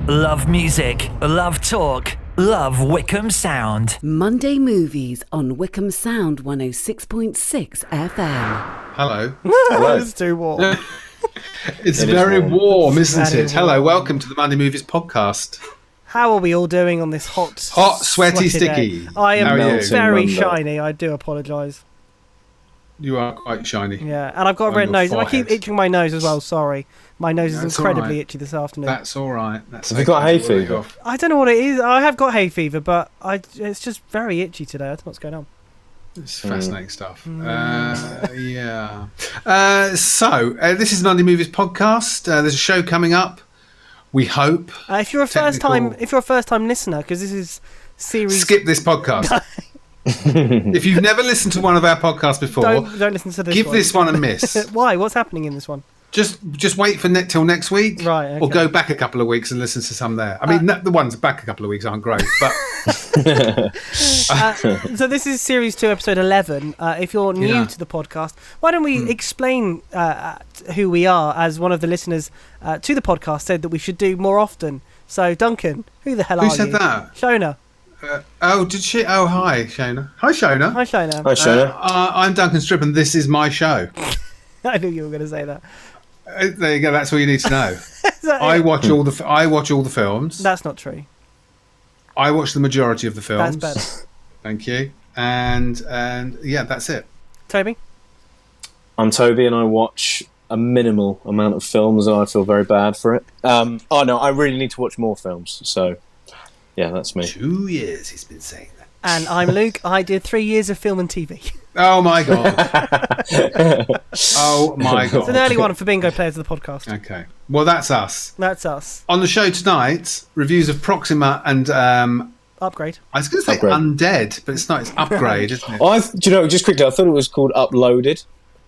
Love music, love talk, love Wycombe Sound. Monday Movies on Wycombe Sound 106.6 FM. Hello. Hello. It's too warm. It's very warm, isn't it? Hello, welcome to the Monday Movies podcast. How are we all doing on this hot, sweaty, sticky. day? I am How are you? very Monday. shiny. I do apologise. You are quite shiny. Yeah, and I've got a On red your nose. And I keep forehead. itching my nose as well. Sorry, my nose is That's incredibly all right. itchy this afternoon. That's all right. That's Have you got hay okay. fever? I don't know what it is. I have got hay fever, but it's just very itchy today. I don't know what's going on. It's fascinating stuff. Yeah. So this is Monday Movies podcast. There's a show coming up. We hope. If you're a first time listener, because this is series. Skip this podcast. If you've never listened to one of our podcasts before, Don't listen to this. give one. this one a miss. Why? What's happening in this one? Just wait for till next week, Right, Or okay. go back a couple of weeks and listen to some there. I mean, the ones back a couple of weeks aren't great, but So this is series 2, episode 11. If you're new Yeah. to the podcast, why don't we explain who we are, as one of the listeners to the podcast said that we should do more often. So Duncan, who the hell are who you? said that? Shona. Did she? Oh, hi, Shona. Hi, Shona. Hi Shona. Hi, Shona. I'm Duncan Strip, and this is my show. I knew you were going to say that. There you go. That's all you need to know. Is that I it? watch all the films. That's not true. I watch the majority of the films. That's better. Thank you. And yeah, that's it. Toby? I'm Tobi, and I watch a minimal amount of films, and I feel very bad for it. Oh no, I really need to watch more films. So, yeah, that's me. 2 years he's been saying that. And I'm Luke. I did 3 years of film and TV. Oh my god. Oh my god. It's an early one for bingo players of the podcast. Okay. Well, that's us. That's us. On the show tonight, reviews of Proxima and Upgrade. I was going to say Upgrade. Undead, but it's not. It's Upgrade, isn't it? Do you know? Just quickly, I thought it was called Uploaded,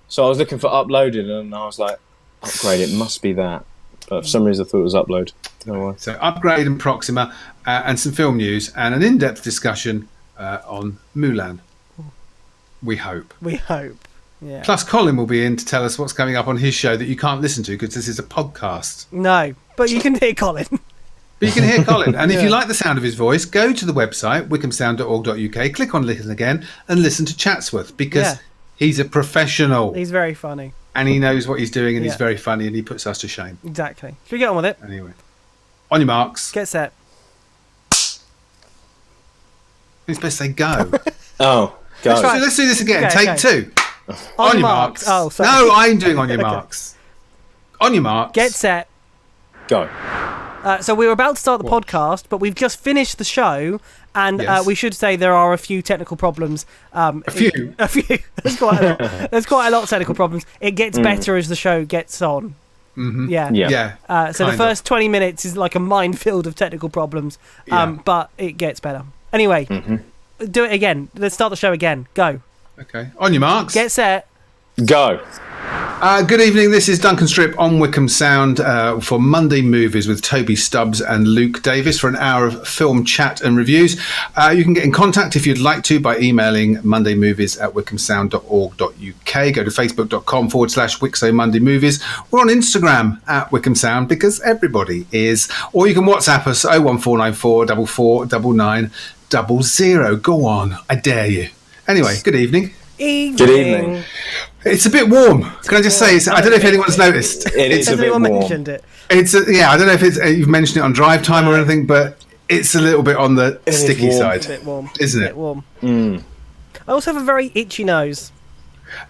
so I was looking for Uploaded, and I was like, Upgrade. It must be that. But for some reason, I thought it was Upload. Don't know why. So Upgrade and Proxima, and some film news and an in-depth discussion on Mulan. We hope. We hope. Yeah. Plus, Colin will be in to tell us what's coming up on his show that you can't listen to because this is a podcast. No, but you can hear Colin. But you can hear Colin. And if you like the sound of his voice, go to the website, wycombsound.org.uk, click on Listen Again, and listen to Chatsworth because he's a professional He's very funny. and he knows what he's doing and he's Yeah. very funny and he puts us to shame. Exactly. Should we get on with it? Anyway, on your marks. Get set. You're supposed to say go. Oh, go. Let's try. So let's do this again. Okay, Take okay. 2. On your marks. Oh, sorry. No, I'm doing on your Okay. marks. On your marks. Get set. Go. So we were about to start the podcast, but we've just finished the show, and Yes. we should say there are a few technical problems. A few. A few. There's quite a lot. There's quite a lot of technical problems. It gets better as the show gets on. Mm-hmm. Yeah. Yeah. So the kind first 20 minutes is like a minefield of technical problems, Yeah. but it gets better. Anyway, do it again. Let's start the show again. Go. Okay. On your marks. Get set. Go. Good evening. This is Duncan Strip on Wycombe Sound for Monday Movies with Toby Stubbs and Luke Davis for an hour of film chat and reviews. You can get in contact if you'd like to by emailing mondaymovies@wycombsound.org.uk. Go to facebook.com/Wixo Monday Movies. We're on Instagram @Wycombe Sound because everybody is. Or you can WhatsApp us 01494 449900. Go on. I dare you. Anyway, good evening. Good evening. It's a bit warm. Can I just say? I don't know if anyone's noticed. It is a Has bit anyone warm. mentioned it? It's yeah. I don't know if it's you've mentioned it on drive time or anything, but it's a little bit on the is sticky warm. side, It's a bit warm. isn't A it? bit warm. I also have a very itchy nose.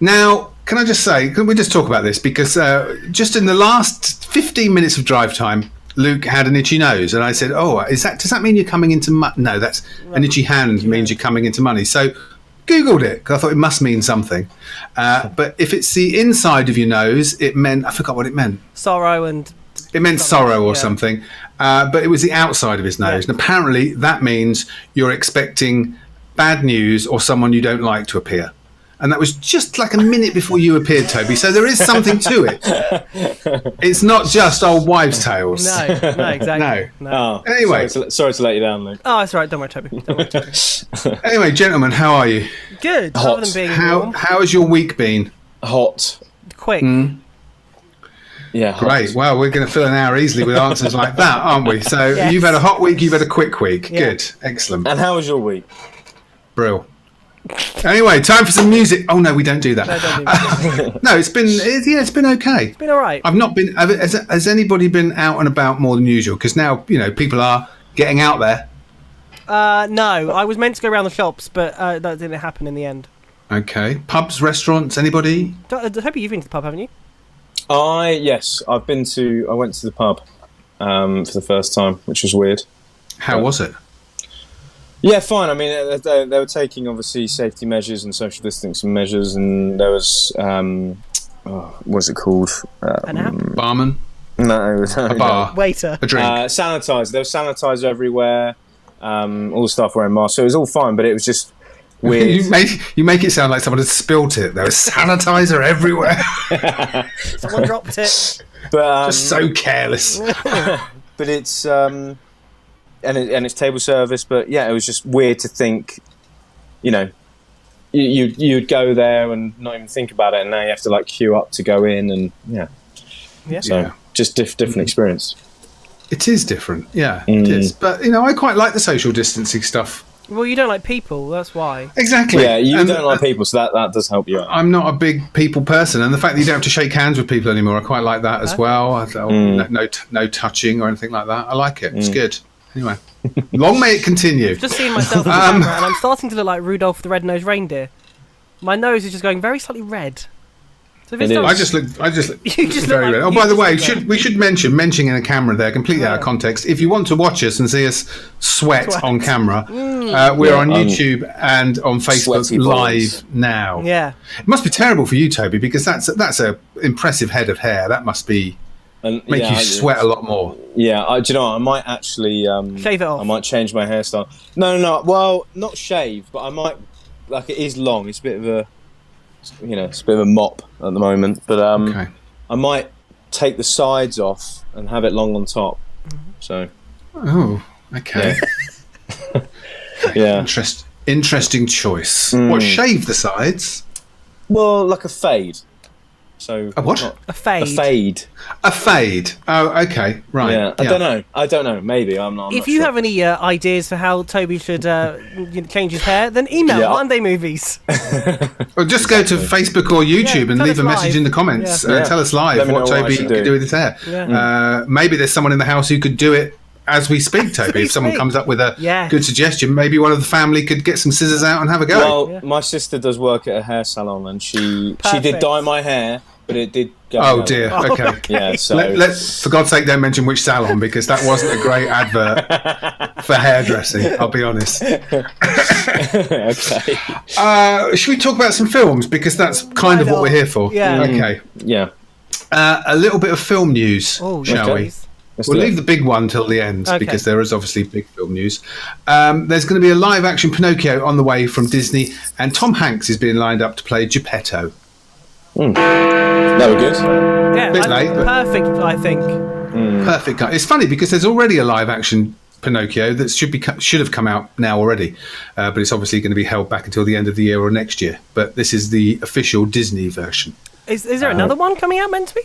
Now, can I just say? Can we just talk about this because just in the last 15 minutes of drive time, Luke had an itchy nose, and I said, "Oh, does that mean you're coming into money?" No, that's an itchy hand means you're coming into money. So. Googled it because I thought it must mean something, but if it's the inside of your nose, it meant I forgot what it meant. Sorrow and It meant sorrow or Yeah. something, but it was the outside of his nose, Yeah. and apparently that means you're expecting bad news or someone you don't like to appear. And that was just like a minute before you appeared, Toby. So there is something to it. It's not just old wives' tales. no, exactly. No. Oh, Anyway. sorry to let you down, Luke. Oh, that's right. Don't worry, Toby. Don't worry, Toby. Anyway, gentlemen, how are you? Good. Hot. Other than being How warm, has your week been? Hot. quick. Yeah. Great. Well, we're going to fill an hour easily with answers like that, aren't we? So Yes. you've had a hot week, you've had a quick week. Yeah. Good. Excellent. And how was your week? Brill. Anyway, time for some music. Oh no, we don't do that. No, don't do that. No, it's been okay. It's been all right. I've not been. Has anybody been out and about more than usual? Because now people are getting out there. No, I was meant to go around the shops, but that didn't happen in the end. Okay, pubs, restaurants, anybody? Tobi, you've been to the pub, haven't you? Yes, I went to the pub for the first time, which was weird. How was it? Yeah, fine. I mean, they were taking obviously safety measures and social distancing measures, and there was what's it called? An app? Barman, No, a bar, Waiter. a drink. sanitizer. There was sanitizer everywhere. All the staff wearing masks, so it was all fine. But it was just weird. you make it sound like someone had spilt it. There was sanitizer everywhere. Someone dropped it. But Just so careless. but it's and it's table service. But yeah, it was just weird to think, you'd go there and not even think about it, and now you have to like queue up to go in, and Yeah. so just different experience. It is different. Yeah, it is. But I quite like the social distancing stuff. Well, you don't like people, that's why. Exactly. Yeah, you And, don't like people, so that does help you out. I'm not a big people person, and the fact that you don't have to shake hands with people anymore, I quite like that as well. No touching or anything like that. I like it. It's good. Anyway, long may it continue. I've just seen myself in the camera, and I'm starting to look like Rudolph the Red-Nosed Reindeer. My nose is just going very slightly red. So if It it's is. not- I just look You just look very like- red. Oh, you by the just way, look like- we should mentioning in a camera there, completely out of context. If you want to watch us and see us sweat on camera, we're on YouTube and on Facebook Sweaty balls. live now. Yeah. It must be terrible for you, Toby, because that's a impressive head of hair. That must be And, make yeah, you sweat a lot more. Yeah, do you know what? I might actually Shave it off. I might change my hairstyle. No. Well, not shave, but I might. Like, it is long. It's a bit of a, it's a bit of a mop at the moment. But Okay. I might take the sides off and have it long on top. So Oh, okay. yeah. Interesting choice. What, shave the sides? Well, like a fade. So A what? not- A fade. A fade. A fade. Oh, okay. Right. Yeah. I don't know. Maybe I'm not. I'm If not you sure. have any ideas for how Toby should change his hair, then email Yeah. Monday Movies. Or just go to Facebook or YouTube and tell leave us a message live. in the comments. Yeah. Tell us live Let me what know what I Toby should could do. do with his hair. Yeah. Maybe there's someone in the house who could do it as we speak, Toby. we If someone speak. comes up with a Yeah. good suggestion, maybe one of the family could get some scissors out and have a go. Well, my sister does work at a hair salon, and she did Perfect. dye my hair, but it did go. Oh out. dear. Okay. Yeah. So For God's sake, don't mention which salon, because that wasn't a great advert for hairdressing. I'll be honest. okay. Should we talk about some films, because that's kind of what we're here for? Yeah. Okay. Yeah. A little bit of film news, Oh, shall okay. we? Let's We'll do it. leave the big one till the end, Okay. because there is obviously big film news. There's going to be a live-action Pinocchio on the way from Disney, and Tom Hanks is being lined up to play Geppetto. That was good. Yeah, Bit late, but- perfect, I think. Perfect. It's funny because there's already a live-action Pinocchio that should have come out now already, but it's obviously going to be held back until the end of the year or next year. But this is the official Disney version. Is there another one coming out meant to be?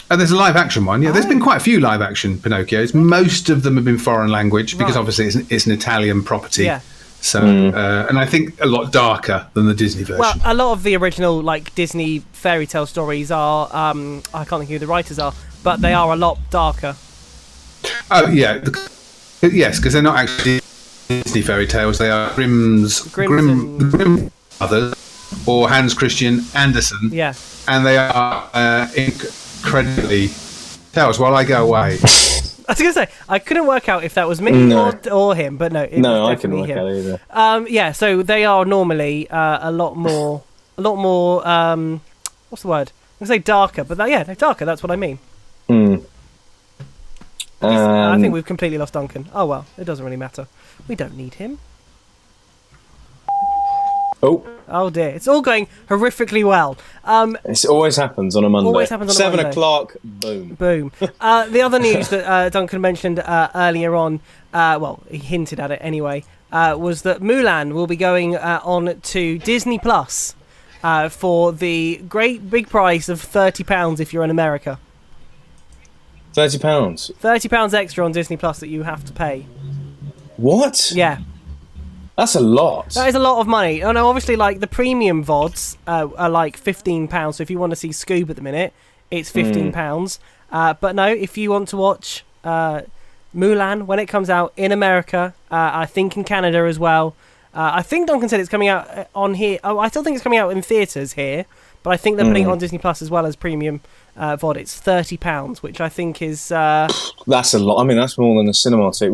And there's a live-action one. Yeah, there's been quite a few live-action Pinocchios. Most of them have been foreign language because Right. obviously it's an Italian property. Yeah. So, and I think a lot darker than the Disney version. Well, a lot of the original Disney fairy tale stories are I can't think who the writers are, but they are a lot darker. Oh yeah, yes, because they're not actually Disney fairy tales. They are Grimm brothers or Hans Christian Andersen, Yeah. and they are incredibly tales. While I go away, I was gonna say I couldn't work out if that was me No. or him, but no, it No, was I couldn't definitely work him. out either. Yeah, so they are normally a lot more. What's the word? I'm gonna say darker, but they're darker. That's what I mean. I think we've completely lost Duncan. Oh well, it doesn't really matter. We don't need him. Oh dear, it's all going horrifically well. It always happens on a Monday. Always happens on a 7 Monday. o'clock, boom. Boom. The other news that Duncan mentioned earlier on, well, he hinted at it anyway, was that Mulan will be going on to Disney Plus for the great big price of £30 if you're in America. £30. £30 extra on Disney Plus that you have to pay. What? Yeah. That's a lot. That is a lot of money. Oh no, obviously, like the premium VODs are like £15. So if you want to see Scoob at the minute, it's £15. But no, if you want to watch Mulan when it comes out in America, I think in Canada as well. I think Duncan said it's coming out on here. Oh, I still think it's coming out in theatres here, but I think they're putting it on Disney Plus as well as premium VOD. It's £30, which I think is That's a lot. I mean, that's more than a cinema ticket.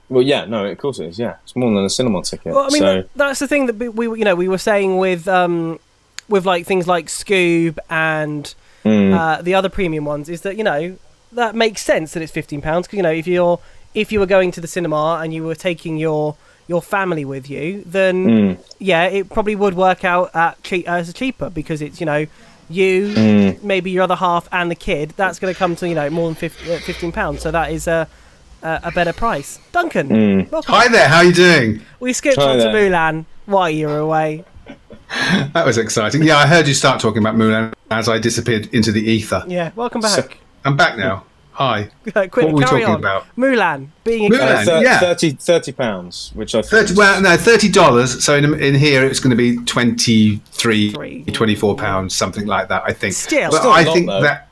Well, yeah, no, of course it is. Yeah, it's more than a cinema ticket. Well, I mean, so. that's the thing that we were saying with like things like Scoob and the other premium ones is that that makes sense that it's £15 because if you were going to the cinema and you were taking your family with you, then it probably would work out as cheaper because it's you, maybe your other half and the kid. That's going to come to more than £15. So that is a better price. Duncan, welcome. Hi there, how are you doing? We skipped on to Mulan while you were away. That was exciting. Yeah, I heard you start talking about Mulan as I disappeared into the ether. Yeah, welcome back. So, I'm back now. Hi. Quick, what were we carry talking on. about? Mulan being Mulan, yeah. £30, which I think $30. So in here it's going to be £24, something like that. I think. Still I a lot, think though. that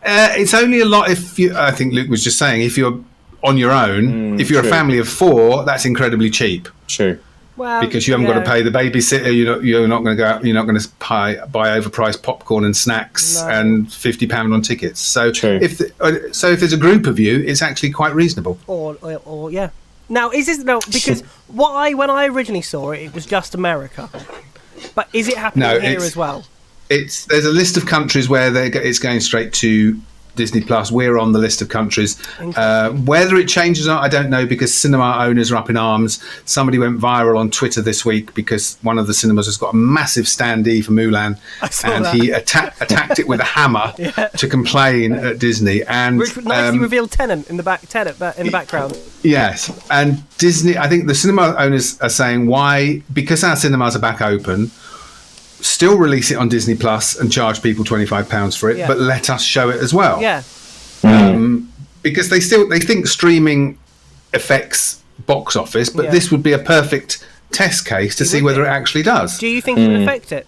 it's only a lot if you. I think Luke was just saying if you're on your own. If you're true. a family of 4, that's incredibly cheap. True. well, Because you haven't got to pay the babysitter, you're not going to go out, you're not going to buy overpriced popcorn and snacks and £50 on tickets. So True. if there's a group of you, it's actually quite reasonable. Or yeah. Now is this because when I originally saw it, it was just America, but is it happening here as well? There's a list of countries where it's going straight to Disney Plus. We're on the list of countries. Whether it changes or not, I don't know, because cinema owners are up in arms. Somebody went viral on Twitter this week because one of the cinemas has got a massive standee for Mulan, and he attacked it with a hammer to complain at Disney. And nicely revealed Tenet in the background. Yes, and Disney. I think the cinema owners are saying why, because our cinemas are back open, still release it on Disney Plus and charge people £25 for it, but let us show it as well. Yeah. Because they think streaming affects box office, but this would be a perfect test case to see whether it actually does. Do you think it would affect it?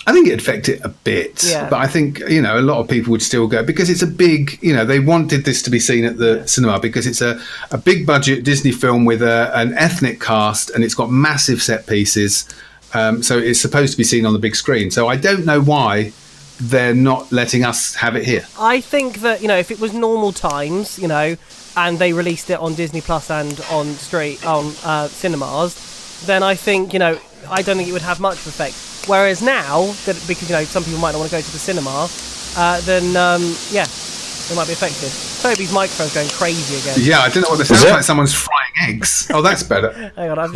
I think it'd affect it a bit, but I think a lot of people would still go because it's a big. They wanted this to be seen at the cinema because it's a big budget Disney film with an ethnic cast and it's got massive set pieces. So it's supposed to be seen on the big screen. So I don't know why they're not letting us have it here. I think that if it was normal times, and they released it on Disney Plus and on cinemas, then I think I don't think it would have much of effect. Whereas now, that because some people might not want to go to the cinema, then it might be affected. Tobi's microphone's going crazy again. Yeah, I don't know what this sounds like. Someone's frying eggs. Oh, that's better. Hang on, I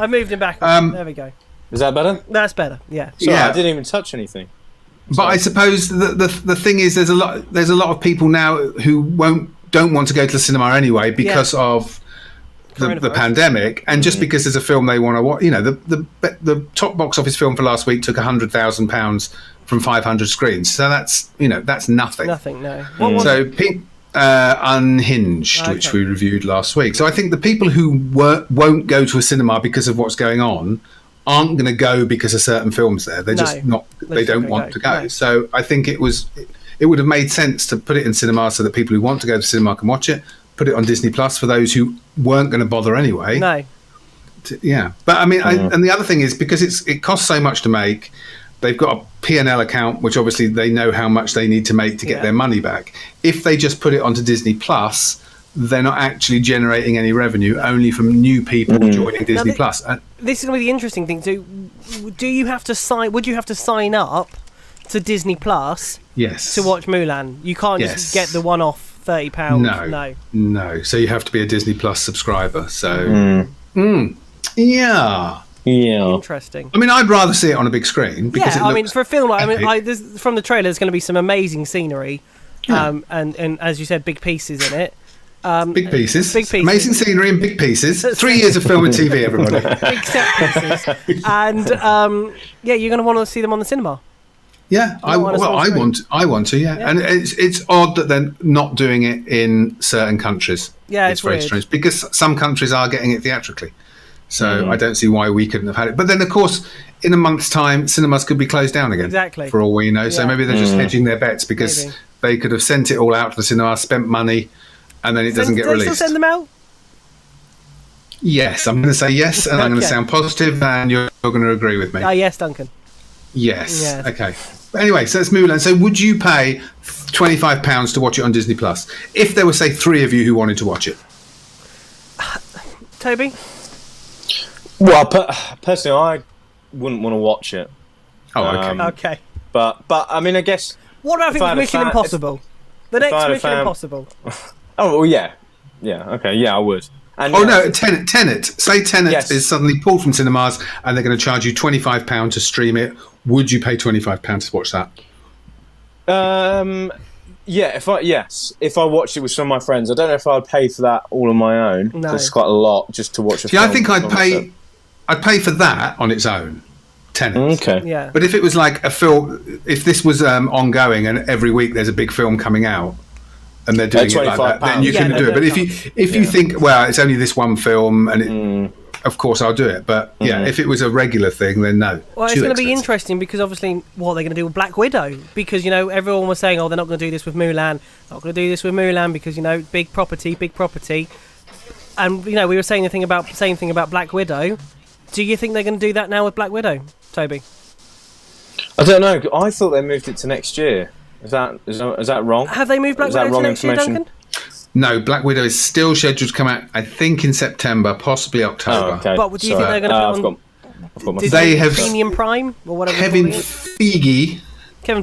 moved him back. There we go. Is that better? That's better. Yeah. Sorry, I didn't even touch anything. But I suppose the thing is, there's a lot of people now who don't want to go to the cinema anyway because of the pandemic, and just because there's a film they want to watch. The top box office film for last week took £100,000 from 500 screens. So that's nothing. Nothing. No. So Unhinged, which we reviewed last week. So I think the people who won't go to a cinema because of what's going on aren't going to go because of certain films there. They're just not. They don't want to go. No. So I think it would have made sense to put it in cinema so that people who want to go to cinema can watch it. Put it on Disney Plus for those who weren't going to bother anyway. No. But I mean, and the other thing is because it costs so much to make. They've got a P&L account, which obviously they know how much they need to make to get their money back. If they just put it onto Disney Plus, they're not actually generating any revenue, only from new people joining Disney Plus. This is going to be the interesting thing. Would you have to sign up to Disney Plus? Yes. To watch Mulan? You can't just get the one-off £30. No. So you have to be a Disney Plus subscriber. So, yeah. Interesting. I mean, I'd rather see it on a big screen. Because for a film like from the trailer, there's going to be some amazing scenery, and as you said, big pieces in it. Big pieces, amazing scenery and big pieces. 3 years of film and TV, everybody. Big set pieces, and you're going to want to see them on the cinema. Yeah, I want to. Yeah, and it's odd that they're not doing it in certain countries. Yeah, it's very strange because some countries are getting it theatrically. So I don't see why we couldn't have had it. But then, of course, in a month's time, cinemas could be closed down again. Exactly. For all we know. So maybe they're just hedging their bets because they could have sent it all out to the cinema, spent money, and then it doesn't get released. Do they still send them out? Yes, I'm going to say yes, and I'm going to sound positive, and you're going to agree with me. Yes, Duncan. Yes. Okay. Anyway, so it's Mulan. So would you pay £25 to watch it on Disney Plus if there were, say, 3 of you who wanted to watch it? Toby? Well, personally, I wouldn't want to watch it. Oh, okay. Okay. But I mean, I guess. What about if it's Mission Impossible? The next Mission Impossible. Oh, well, yeah. Okay, yeah, I would. And no, Tenet. Say Tenet is suddenly pulled from cinemas and they're going to charge you £25 to stream it. Would you pay £25 to watch that? Yeah, if I watched it with some of my friends, I don't know if I'd pay for that all on my own. No. That's quite a lot just to watch a film. I think I'd pay for that on its own. Tenet. Okay. Yeah. But if it was like a film, if this was ongoing and every week there's a big film coming out and they're doing it like that, then you can do it. But if you think, well, it's only this one film and of course I'll do it. But if it was a regular thing, then no. Well, it's going to be interesting because obviously what are they going to do with Black Widow? Because, everyone was saying, they're not going to do this with Mulan. Not going to do this with Mulan because, big property. And, we were saying the same thing about Black Widow. Do you think they're going to do that now with Black Widow, Toby? I don't know. I thought they moved it to next year. Is that wrong? Have they moved Black Widow to next year, Duncan? No, Black Widow is still scheduled to come out, I think, in September, possibly October. Oh, okay. But do you think they're going to put on they have Premium Prime or whatever? Kevin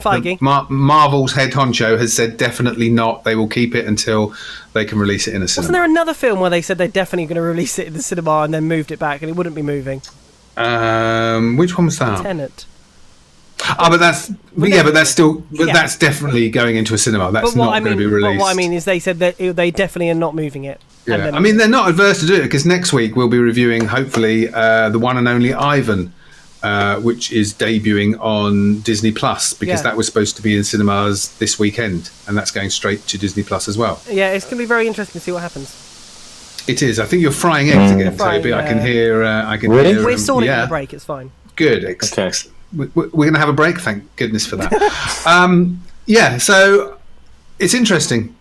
Feige, Marvel's head honcho, has said definitely not. They will keep it until they can release it in a cinema. Wasn't there another film where they said they're definitely going to release it in the cinema and then moved it back and it wouldn't be moving? Which one was that? Tenet. But that's that's definitely going into a cinema. That's not going to be released. But what I mean is they said that they definitely are not moving it. Yeah. I mean, they're not adverse to do it because next week we'll be reviewing, hopefully, the one and only Ivan, which is debuting on Disney Plus because that was supposed to be in cinemas this weekend, and that's going straight to Disney Plus as well. Yeah, it's going to be very interesting to see what happens. It is. I think you're frying eggs again, Toby. I can hear. Really? We're sorting the break. It's fine. Good. Okay. We're going to have a break. Thank goodness for that. So it's interesting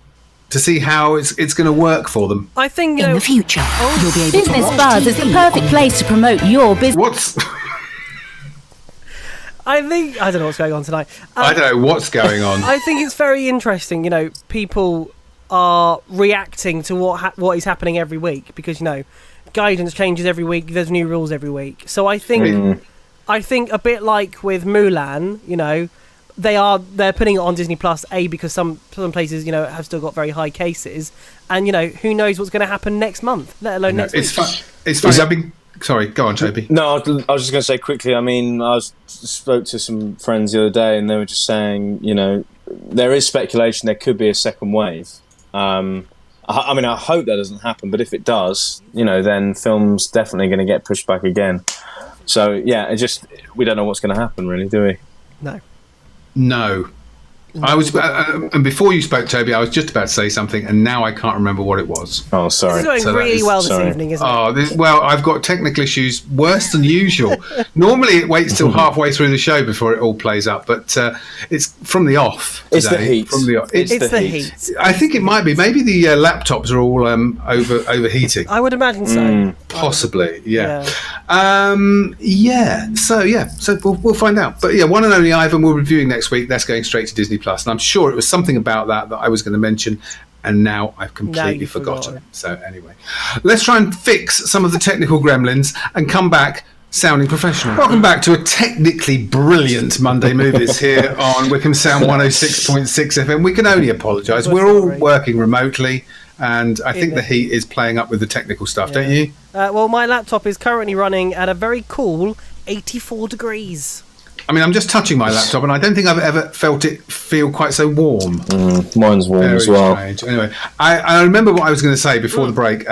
to see how it's going to work for them. I think in the future, you'll be able Business Buzz is the perfect place to promote your business. I don't know what's going on tonight. I don't know what's going on. I think it's very interesting. People are reacting to what is happening every week because guidance changes every week. There's new rules every week. So I think. I think a bit like with Mulan, they're putting it on Disney Plus, because some places, have still got very high cases, and who knows what's going to happen next month, let alone next week. It's funny. Sorry, go on, Toby. No, I was just going to say quickly. I mean, I spoke to some friends the other day, and they were just saying, there is speculation there could be a second wave. I mean, I hope that doesn't happen, but if it does, then film's definitely going to get pushed back again. So, we don't know what's going to happen, really, do we? No. I was, and before you spoke, Toby, I was just about to say something, and now I can't remember what it was. Oh, sorry. This is going really well this evening, isn't it? Well, I've got technical issues worse than usual. Normally, it waits till halfway through the show before it all plays up, but it's from the off today. It's the heat. From the off. It's the heat. I think it might be. Maybe the laptops are all overheating. I would imagine so. Possibly, yeah. So we'll find out. But one and only Ivan we're reviewing next week. That's going straight to Disney Plus, and I'm sure it was something about that I was going to mention, and now I've completely forgotten. So anyway, let's try and fix some of the technical gremlins and come back sounding professional. Welcome back to a technically brilliant Monday Movies here on Wycombe Sound 106.6 FM. We can only apologise. We're all working remotely, and I think the heat is playing up with the technical stuff, don't you? Well, my laptop is currently running at a very cool 84 degrees. I mean, I'm just touching my laptop, and I don't think I've ever felt it feel quite so warm. Mine's warm as well. Strange. Anyway, I remember what I was going to say before the break.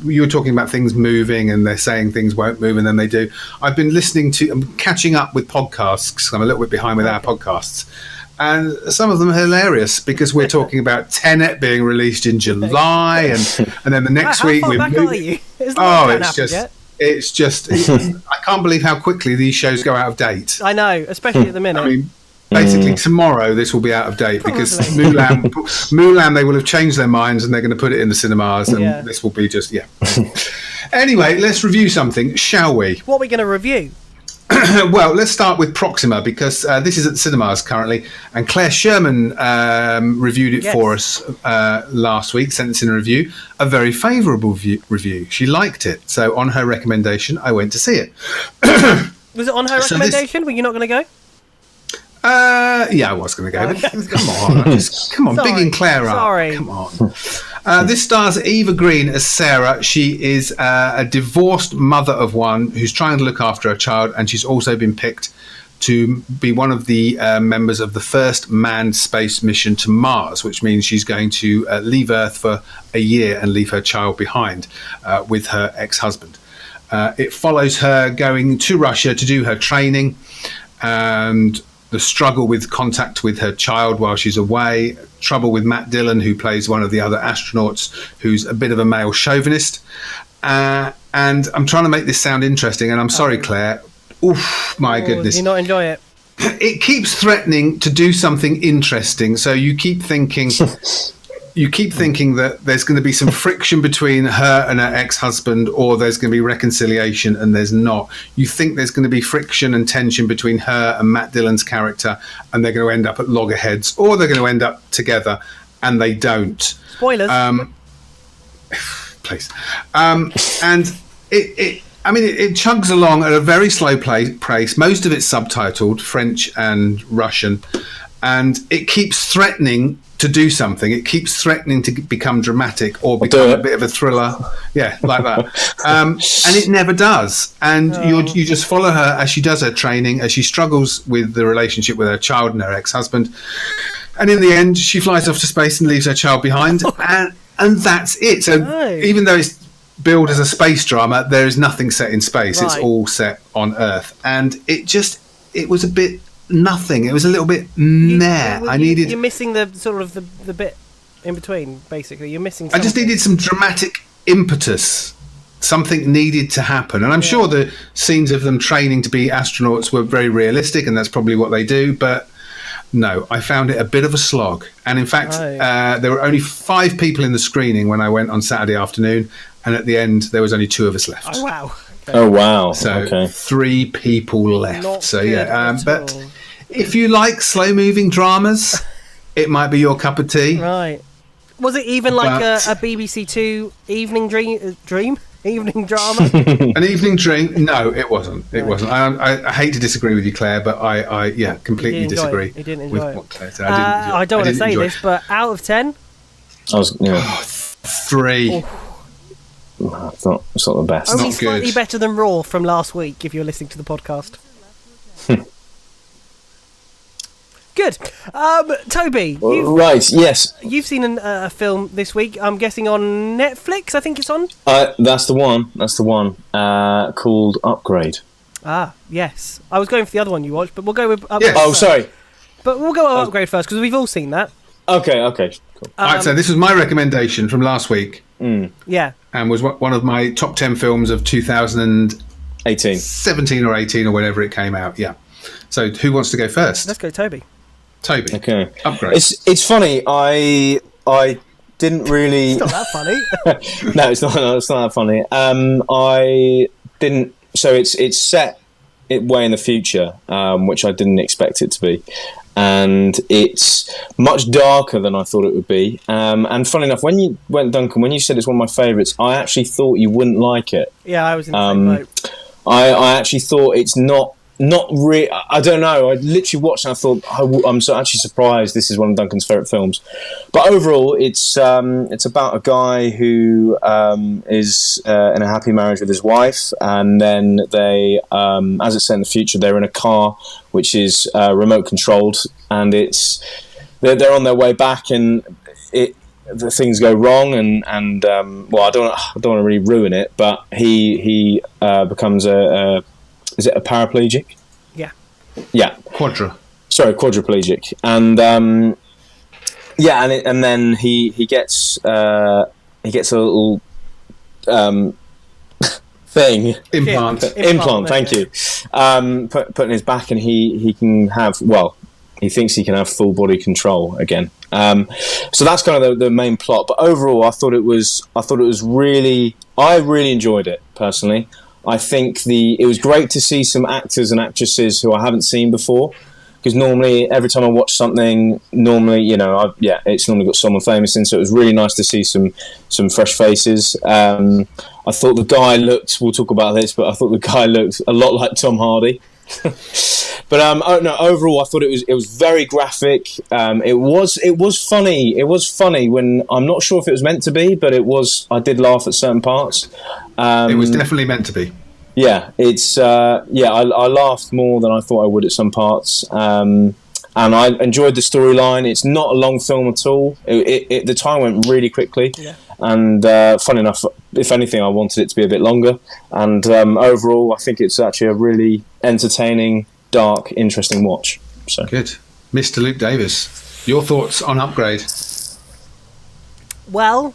You were talking about things moving, and they're saying things won't move, and then they do. I'm catching up with podcasts, because I'm a little bit behind with our podcasts. And some of them are hilarious, because we're talking about Tenet being released in July, and then the next week we're moving. It's just I can't believe how quickly these shows go out of date. I know, especially at the minute. I mean, basically tomorrow this will be out of date because Mulan, they will have changed their minds and they're going to put it in the cinemas, and this will be just Anyway, let's review something, shall we? What are we going to review? Well, let's start with Proxima, because this is at the cinemas currently, and Claire Sherman reviewed it for us last week, sent us in a review, a very favourable review. She liked it, so on her recommendation, I went to see it. Was it on her recommendation? Were you not going to go? Yeah, I was going to go, but come on, bigging Claire up. Sorry. Come on. This stars Eva Green as Sarah. She is a divorced mother of one who's trying to look after her child, and she's also been picked to be one of the members of the first manned space mission to Mars, which means she's going to leave Earth for a year and leave her child behind with her ex-husband. It follows her going to Russia to do her training, and the struggle with contact with her child while she's away, trouble with Matt Dillon, who plays one of the other astronauts, who's a bit of a male chauvinist. And I'm trying to make this sound interesting, and I'm sorry, Claire. Oof, my goodness. Do you not enjoy it? It keeps threatening to do something interesting, so you keep thinking that there's going to be some friction between her and her ex-husband, or there's going to be reconciliation, and there's not. You think there's going to be friction and tension between her and Matt Dillon's character, and they're going to end up at loggerheads, or they're going to end up together, and they don't. Spoilers. Please. And it chugs along at a very slow pace. Most of it's subtitled, French and Russian, and it keeps threatening to do something. It keeps threatening to become dramatic or become a bit of a thriller. Yeah, like that. And it never does. And you just follow her as she does her training, as she struggles with the relationship with her child and her ex-husband. And in the end, she flies off to space and leaves her child behind. And that's it. So even though it's billed as a space drama, there is nothing set in space. Right. It's all set on Earth. And it was a bit nothing. It was a little bit meh. You're missing the sort of the bit in between, basically. You're missing something. I just needed some dramatic impetus. Something needed to happen. And I'm sure the scenes of them training to be astronauts were very realistic, and that's probably what they do, but no, I found it a bit of a slog. And in fact, there were only 5 people in the screening when I went on Saturday afternoon, and at the end there was only 2 of us left. Oh wow. Okay. Oh wow. So 3 people left. Not so but if you like slow moving dramas, it might be your cup of tea. Right. Was it even like a BBC Two evening dream? Evening drama? An evening dream? No, it wasn't. It wasn't. I hate to disagree with you, Claire, but I completely disagree. You didn't enjoy it. What Claire said. I don't want to say this, but out of 10? I was 3. It's not the best. Only not slightly good. better than Raw from last week, if you're listening to the podcast. Good. Toby. Right, yes. You've seen a film this week, I'm guessing on Netflix, I think it's on? That's the one. Called Upgrade. Ah, yes. I was going for the other one you watched, but we'll go with Upgrade. Yes. Oh, sorry. But we'll go with Upgrade first, because we've all seen that. Okay, cool. All right, so this was my recommendation from last week. Yeah. And was one of my top 10 films of 2018. 17 or 18 or whenever it came out, yeah. So who wants to go first? Let's go, Toby. Okay. Upgrade. It's funny. I didn't really. It's not that funny. No, it's not that funny. I didn't. So it's set way in the future, which I didn't expect it to be, and it's much darker than I thought it would be. And funny enough, Duncan, when you said it's one of my favourites, I actually thought you wouldn't like it. Yeah, I was in the same boat. I actually thought it's not not really. I don't know. I literally watched and I thought, I'm so actually surprised this is one of Duncan's favourite films. But overall, it's about a guy who is in a happy marriage with his wife, and then they, as it's set in the future, they're in a car which is remote controlled, and they're on their way back, and the things go wrong, and well, I don't want to really ruin it, but he becomes is it a paraplegic? Yeah. Quadriplegic, and and then he gets a little thing implant. Thank you. Put in his back, and he can have he thinks he can have full body control again. So that's kind of the main plot. But overall, I really enjoyed it personally. I think it was great to see some actors and actresses who I haven't seen before, because normally every time I watch something, it's normally got someone famous in, so it was really nice to see some fresh faces. I thought the guy we'll talk about this, but I thought the guy looked a lot like Tom Hardy. But overall I thought it was very graphic. It was funny. It was funny when I'm not sure if it was meant to be, but I did laugh at certain parts. It was definitely meant to be. Yeah, it's I laughed more than I thought I would at some parts. And I enjoyed the storyline. It's not a long film at all. The time went really quickly. Yeah. And fun enough, if anything, I wanted it to be a bit longer. And overall, I think it's actually a really entertaining, dark, interesting watch. So good. Mr. Luke Davis, your thoughts on Upgrade? Well,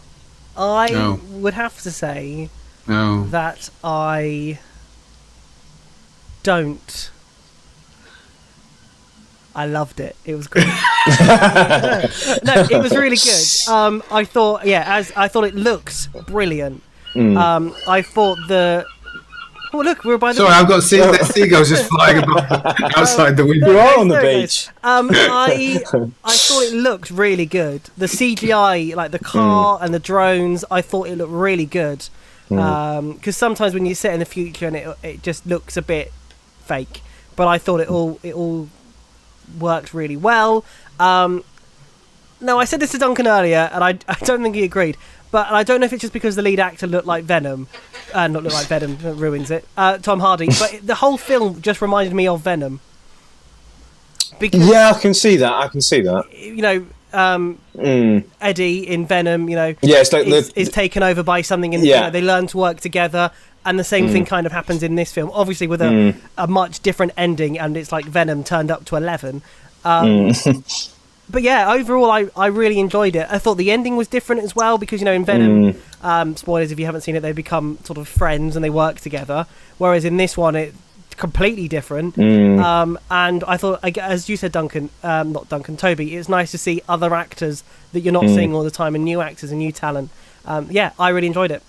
I would have to say that I don't. I loved it. It was great. No, it was really good. I thought it looked brilliant. I thought oh look, we're by the. Sorry, I've got seagulls just flying outside the window. You are on the beach. I thought it looked really good. The CGI, like the car and the drones, I thought it looked really good. Because sometimes when you sit in the future and it just looks a bit fake, but I thought it all worked really well. No, I said this to Duncan earlier, and I don't think he agreed. But I don't know if it's just because the lead actor looked like Venom. Not look like Venom, that ruins it. Tom Hardy. But the whole film just reminded me of Venom. Because, yeah, I can see that. You know, Eddie in Venom, it's like is taken over by something, and they learn to work together. And the same thing kind of happens in this film, obviously with a much different ending, and it's like Venom turned up to 11. But yeah, overall, I really enjoyed it. I thought the ending was different as well, because, in Venom, spoilers if you haven't seen it, they become sort of friends and they work together. Whereas in this one, it's completely different. And I thought, as you said, Duncan, not Duncan, Tobi, it's nice to see other actors that you're not seeing all the time, and new actors and new talent. I really enjoyed it.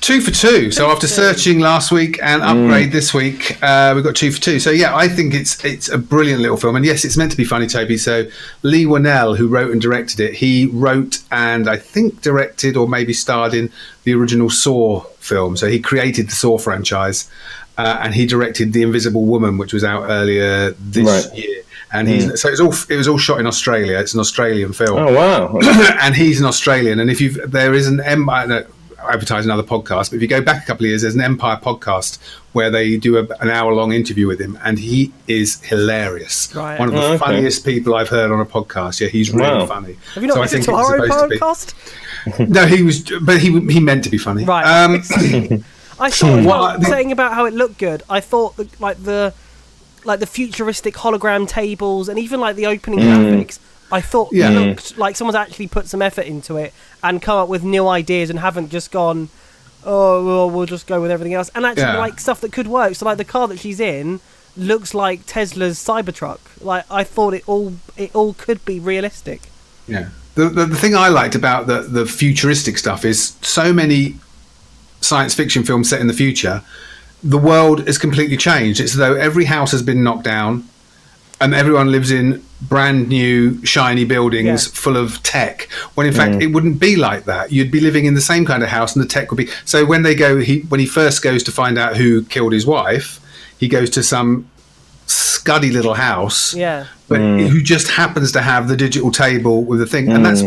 2 for 2. So after searching last week and Upgrade this week, we've got 2 for 2. So yeah, I think it's a brilliant little film. And yes, it's meant to be funny, Toby. So Lee Whannell, who wrote and directed it, he wrote and I think directed or maybe starred in the original Saw film. So he created the Saw franchise, and he directed The Invisible Woman, which was out earlier this year. And so it was all shot in Australia. It's an Australian film. Oh wow! And he's an Australian. And there is an advertise another podcast, but if you go back a couple of years, there's an Empire podcast where they do an hour-long interview with him, and he is hilarious. Right. One of the funniest people I've heard on a podcast. Yeah, he's really funny. Have you not listened to our own podcast? No, he meant to be funny. Right. I thought saying about how it looked good. I thought the futuristic hologram tables and even like the opening graphics, I thought it looked like someone's actually put some effort into it and come up with new ideas and haven't just gone, we'll just go with everything else. And actually, like, stuff that could work. So, like, the car that she's in looks like Tesla's Cybertruck. Like, I thought it all could be realistic. Yeah. The thing I liked about the futuristic stuff is so many science fiction films set in the future, the world is completely changed. It's as though every house has been knocked down and everyone lives in brand new shiny buildings full of tech, when in fact it wouldn't be like that. You'd be living in the same kind of house and the tech would be. So when he first goes to find out who killed his wife, he goes to some scuddy little house, but who just happens to have the digital table with the thing, and that's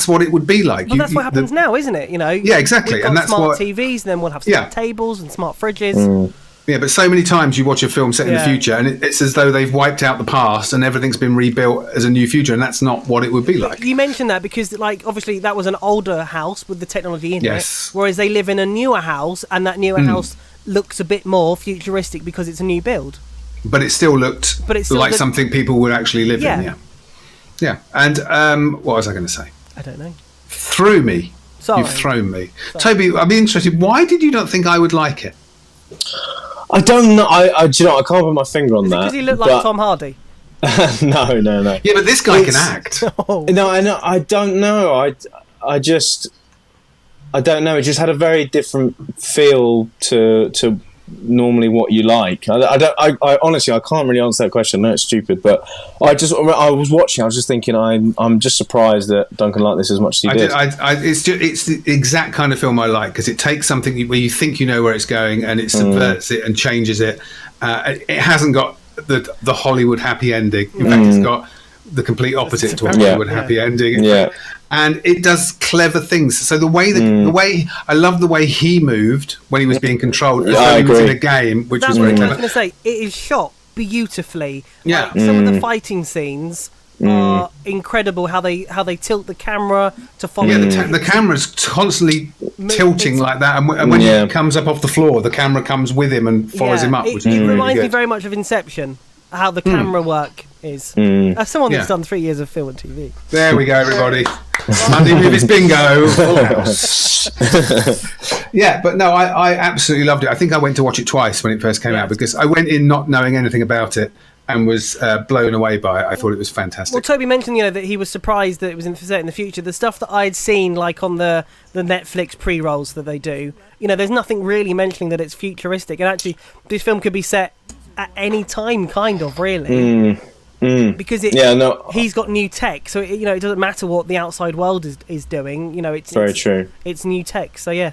what it would be like. Well, that's what happens now, isn't it? Yeah, exactly. We've got and that's smart what TVs, and then we'll have smart tables and smart fridges. Yeah, but so many times you watch a film set in the future, and it's as though they've wiped out the past and everything's been rebuilt as a new future, and that's not what it would be like. You mentioned that because, obviously that was an older house with the technology in it, whereas they live in a newer house, and that newer house looks a bit more futuristic because it's a new build. But it still looked like something people would actually live in. Yeah. And what was I going to say? I don't know. Threw me. Sorry. You've thrown me. Toby, I'd be interested. Why did you not think I would like it? I don't know. Do you know? I can't put my finger on that. Because he looked like Tom Hardy. No. Yeah, but this guy can act. No, I know. I don't know. I don't know. It just had a very different feel to normally what you like. I honestly, I can't really answer that question. No, it's stupid. But I was watching. I was just thinking. I'm just surprised that Duncan liked this as much as he did. It's the exact kind of film I like, because it takes something where you think you know where it's going, and it subverts it and changes it. It hasn't got the Hollywood happy ending. In fact, it's got the complete opposite to a Hollywood happy ending. Yeah. And it does clever things. So the way I love the way he moved when he was being controlled, as though he was in a game, which was very clever. I was going to say, it is shot beautifully. Yeah, like, some of the fighting scenes are incredible. How they tilt the camera to follow. Yeah, the camera's constantly tilting like that, and when he comes up off the floor, the camera comes with him and follows him up. Which it reminds me very much of Inception. How the camera work is. As someone that's done 3 years of film and TV. There we go, everybody. Monday Movies Bingo. Full house. Yeah, but no, I absolutely loved it. I think I went to watch it twice when it first came out, because I went in not knowing anything about it and was blown away by it. I thought it was fantastic. Well, Toby mentioned, that he was surprised that it was set in the future. The stuff that I'd seen, like on the Netflix pre-rolls that they do, there's nothing really mentioning that it's futuristic. And actually, this film could be set at any time, kind of, really. Because he's got new tech, so it doesn't matter what the outside world is doing. It's very true. It's new tech, so yeah.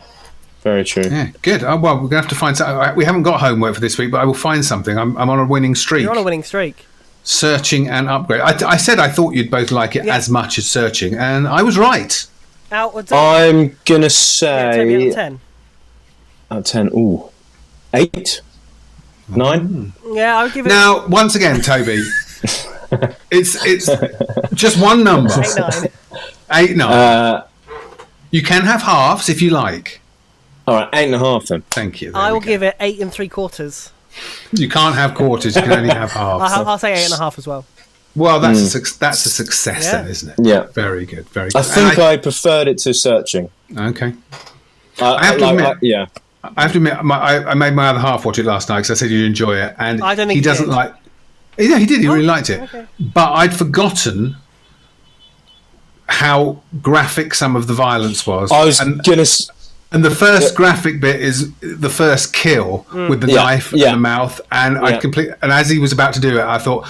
Very true. Yeah, good. Well, we're gonna have to find something. We haven't got homework for this week, but I will find something. I'm on a winning streak. You're on a winning streak. Searching and Upgrade. I said I thought you'd both like it as much as Searching, and I was right. I'm gonna say out of 10. Out of 10. Ooh, 8, 9. Yeah, I'll give it. Now, once again, Toby, it's just one number. 8, 9. 8, 9. You can have halves if you like. All right, 8.5 then. Thank you. I will give it 8 3/4. You can't have quarters. You can only have halves. I'll say 8.5 as well. Well, that's a success then, isn't it? Yeah. Very good. Very good. I think I preferred it to Searching. Okay. I have to admit. I have to admit, I made my other half watch it last night because I said you'd enjoy it, and I don't think he doesn't like. Yeah, he did. He really liked it, but I'd forgotten how graphic some of the violence was. I was and the first graphic bit is the first kill with the knife in the mouth, and and as he was about to do it, I thought,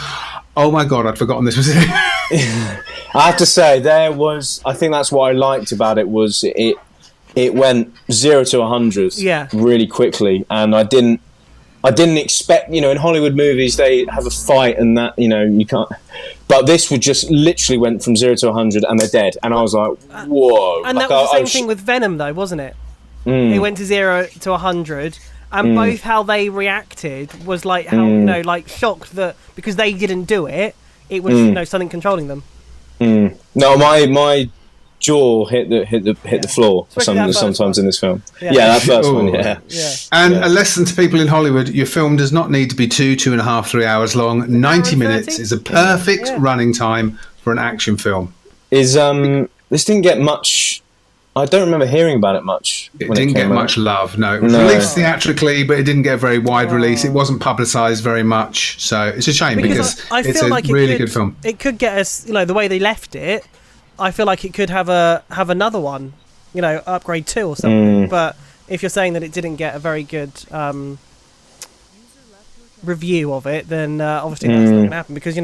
oh my god, I'd forgotten this was it. I have to say, I think that's what I liked about it, was it went 0 to 100 really quickly, and I didn't expect, in Hollywood movies they have a fight and that, you can't, but this would just literally went from 0 to 100 and they're dead, and I was like, whoa. And that was the same thing with Venom though, wasn't it? It went to 0 to 100, and both how they reacted was like how like shocked that because they didn't do it, it was something controlling them. No, my jaw hit the floor sometimes in this film. Yeah, that first one. Yeah. And a lesson to people in Hollywood: your film does not need to be 2.5, 3 hours long. 90 minutes is a perfect running time for an action film. This didn't get much. I don't remember hearing about it much. It didn't get much love. No, it was released theatrically, but it didn't get a very wide release. It wasn't publicised very much, so it's a shame because it's a really good film. It could get us, the way they left it. I feel like it could have another one, Upgrade 2 or something. But if you're saying that it didn't get a very good review of it, then obviously that's not going to happen, because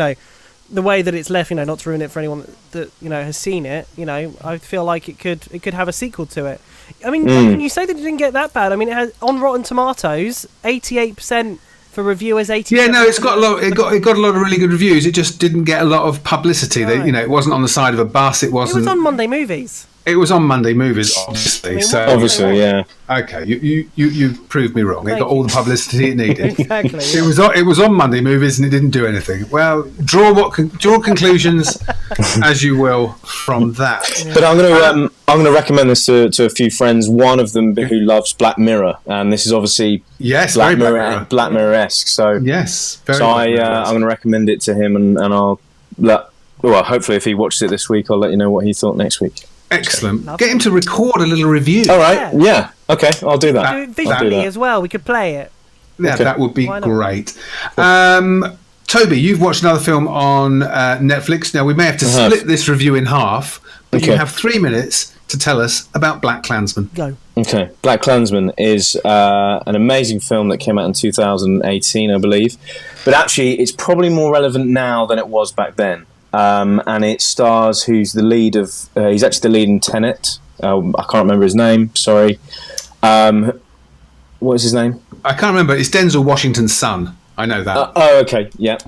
the way that it's left, not to ruin it for anyone that has seen it, I feel like it could have a sequel to it. I mean, you say that it didn't get that bad. I mean, it has on Rotten Tomatoes 88% for reviewers. 80. Yeah, no, it's got a lot. It got a lot of really good reviews. It just didn't get a lot of publicity. Right. It wasn't on the side of a bus. It wasn't. It was on Monday Movies. It was on Monday Movies, obviously. So Obviously, yeah. okay, you proved me wrong. It got all the publicity it needed. Exactly. It was on Monday Movies and it didn't do anything. Well, draw conclusions as you will from that. But I'm going to recommend this to a few friends. One of them who loves Black Mirror, and this is obviously Black Mirror. Black Mirror-esque. So yes, I'm going to recommend it to him, and I'll hopefully if he watches it this week, I'll let you know what he thought next week. Excellent. Get him to record a little review. All right. Yeah. Okay. I'll do that. Do it visually as well. We could play it. Yeah, Okay. that would be great. Toby, you've watched another film on Netflix. Now, we may have to split this review in half, but you have 3 minutes to tell us about Black Klansman. Go. Okay. Black Klansman is an amazing film that came out in 2018, I believe. But actually, it's probably more relevant now than it was back then. And it stars who's the lead of... he's actually the lead in Tenet. I can't remember his name. Sorry. What is his name? I can't remember. It's Denzel Washington's son. I know that. Okay. Yeah.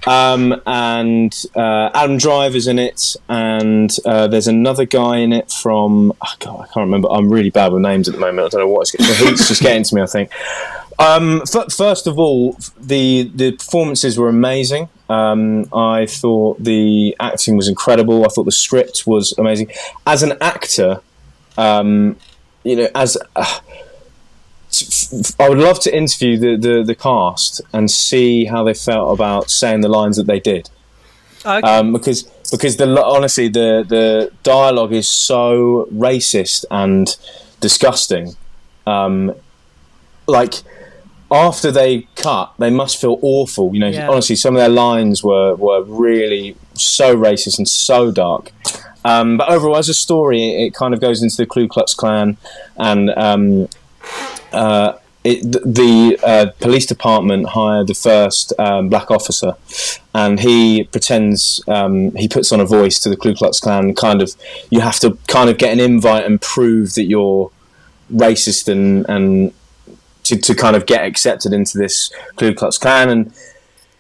And Adam Driver's in it. And there's another guy in it from... I can't remember. I'm really bad with names at the moment. I don't know what the heat's just getting to me, I think. First of all, the performances were amazing. I thought the acting was incredible. I thought the script was amazing. As an actor, I would love to interview the cast and see how they felt about saying the lines that they did. Okay. Because honestly, the dialogue is so racist and disgusting. After they cut, they must feel awful. Honestly, some of their lines were really so racist and so dark. But overall, as a story, it kind of goes into the Ku Klux Klan, and the police department hired the first black officer, and he pretends he puts on a voice to the Ku Klux Klan. You have to kind of get an invite and prove that you're racist and to kind of get accepted into this Ku Klux Klan, and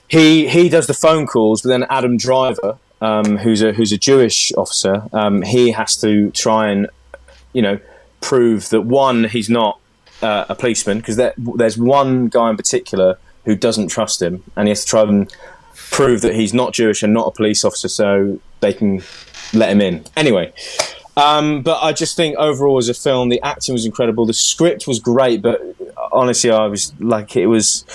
he does the phone calls. But then Adam Driver, who's a Jewish officer, he has to try and prove that one, he's not a policeman, because there's one guy in particular who doesn't trust him, and he has to try and prove that he's not Jewish and not a police officer, so they can let him in. Anyway. But I just think overall as a film, the acting was incredible. The script was great, but honestly, I was like, it was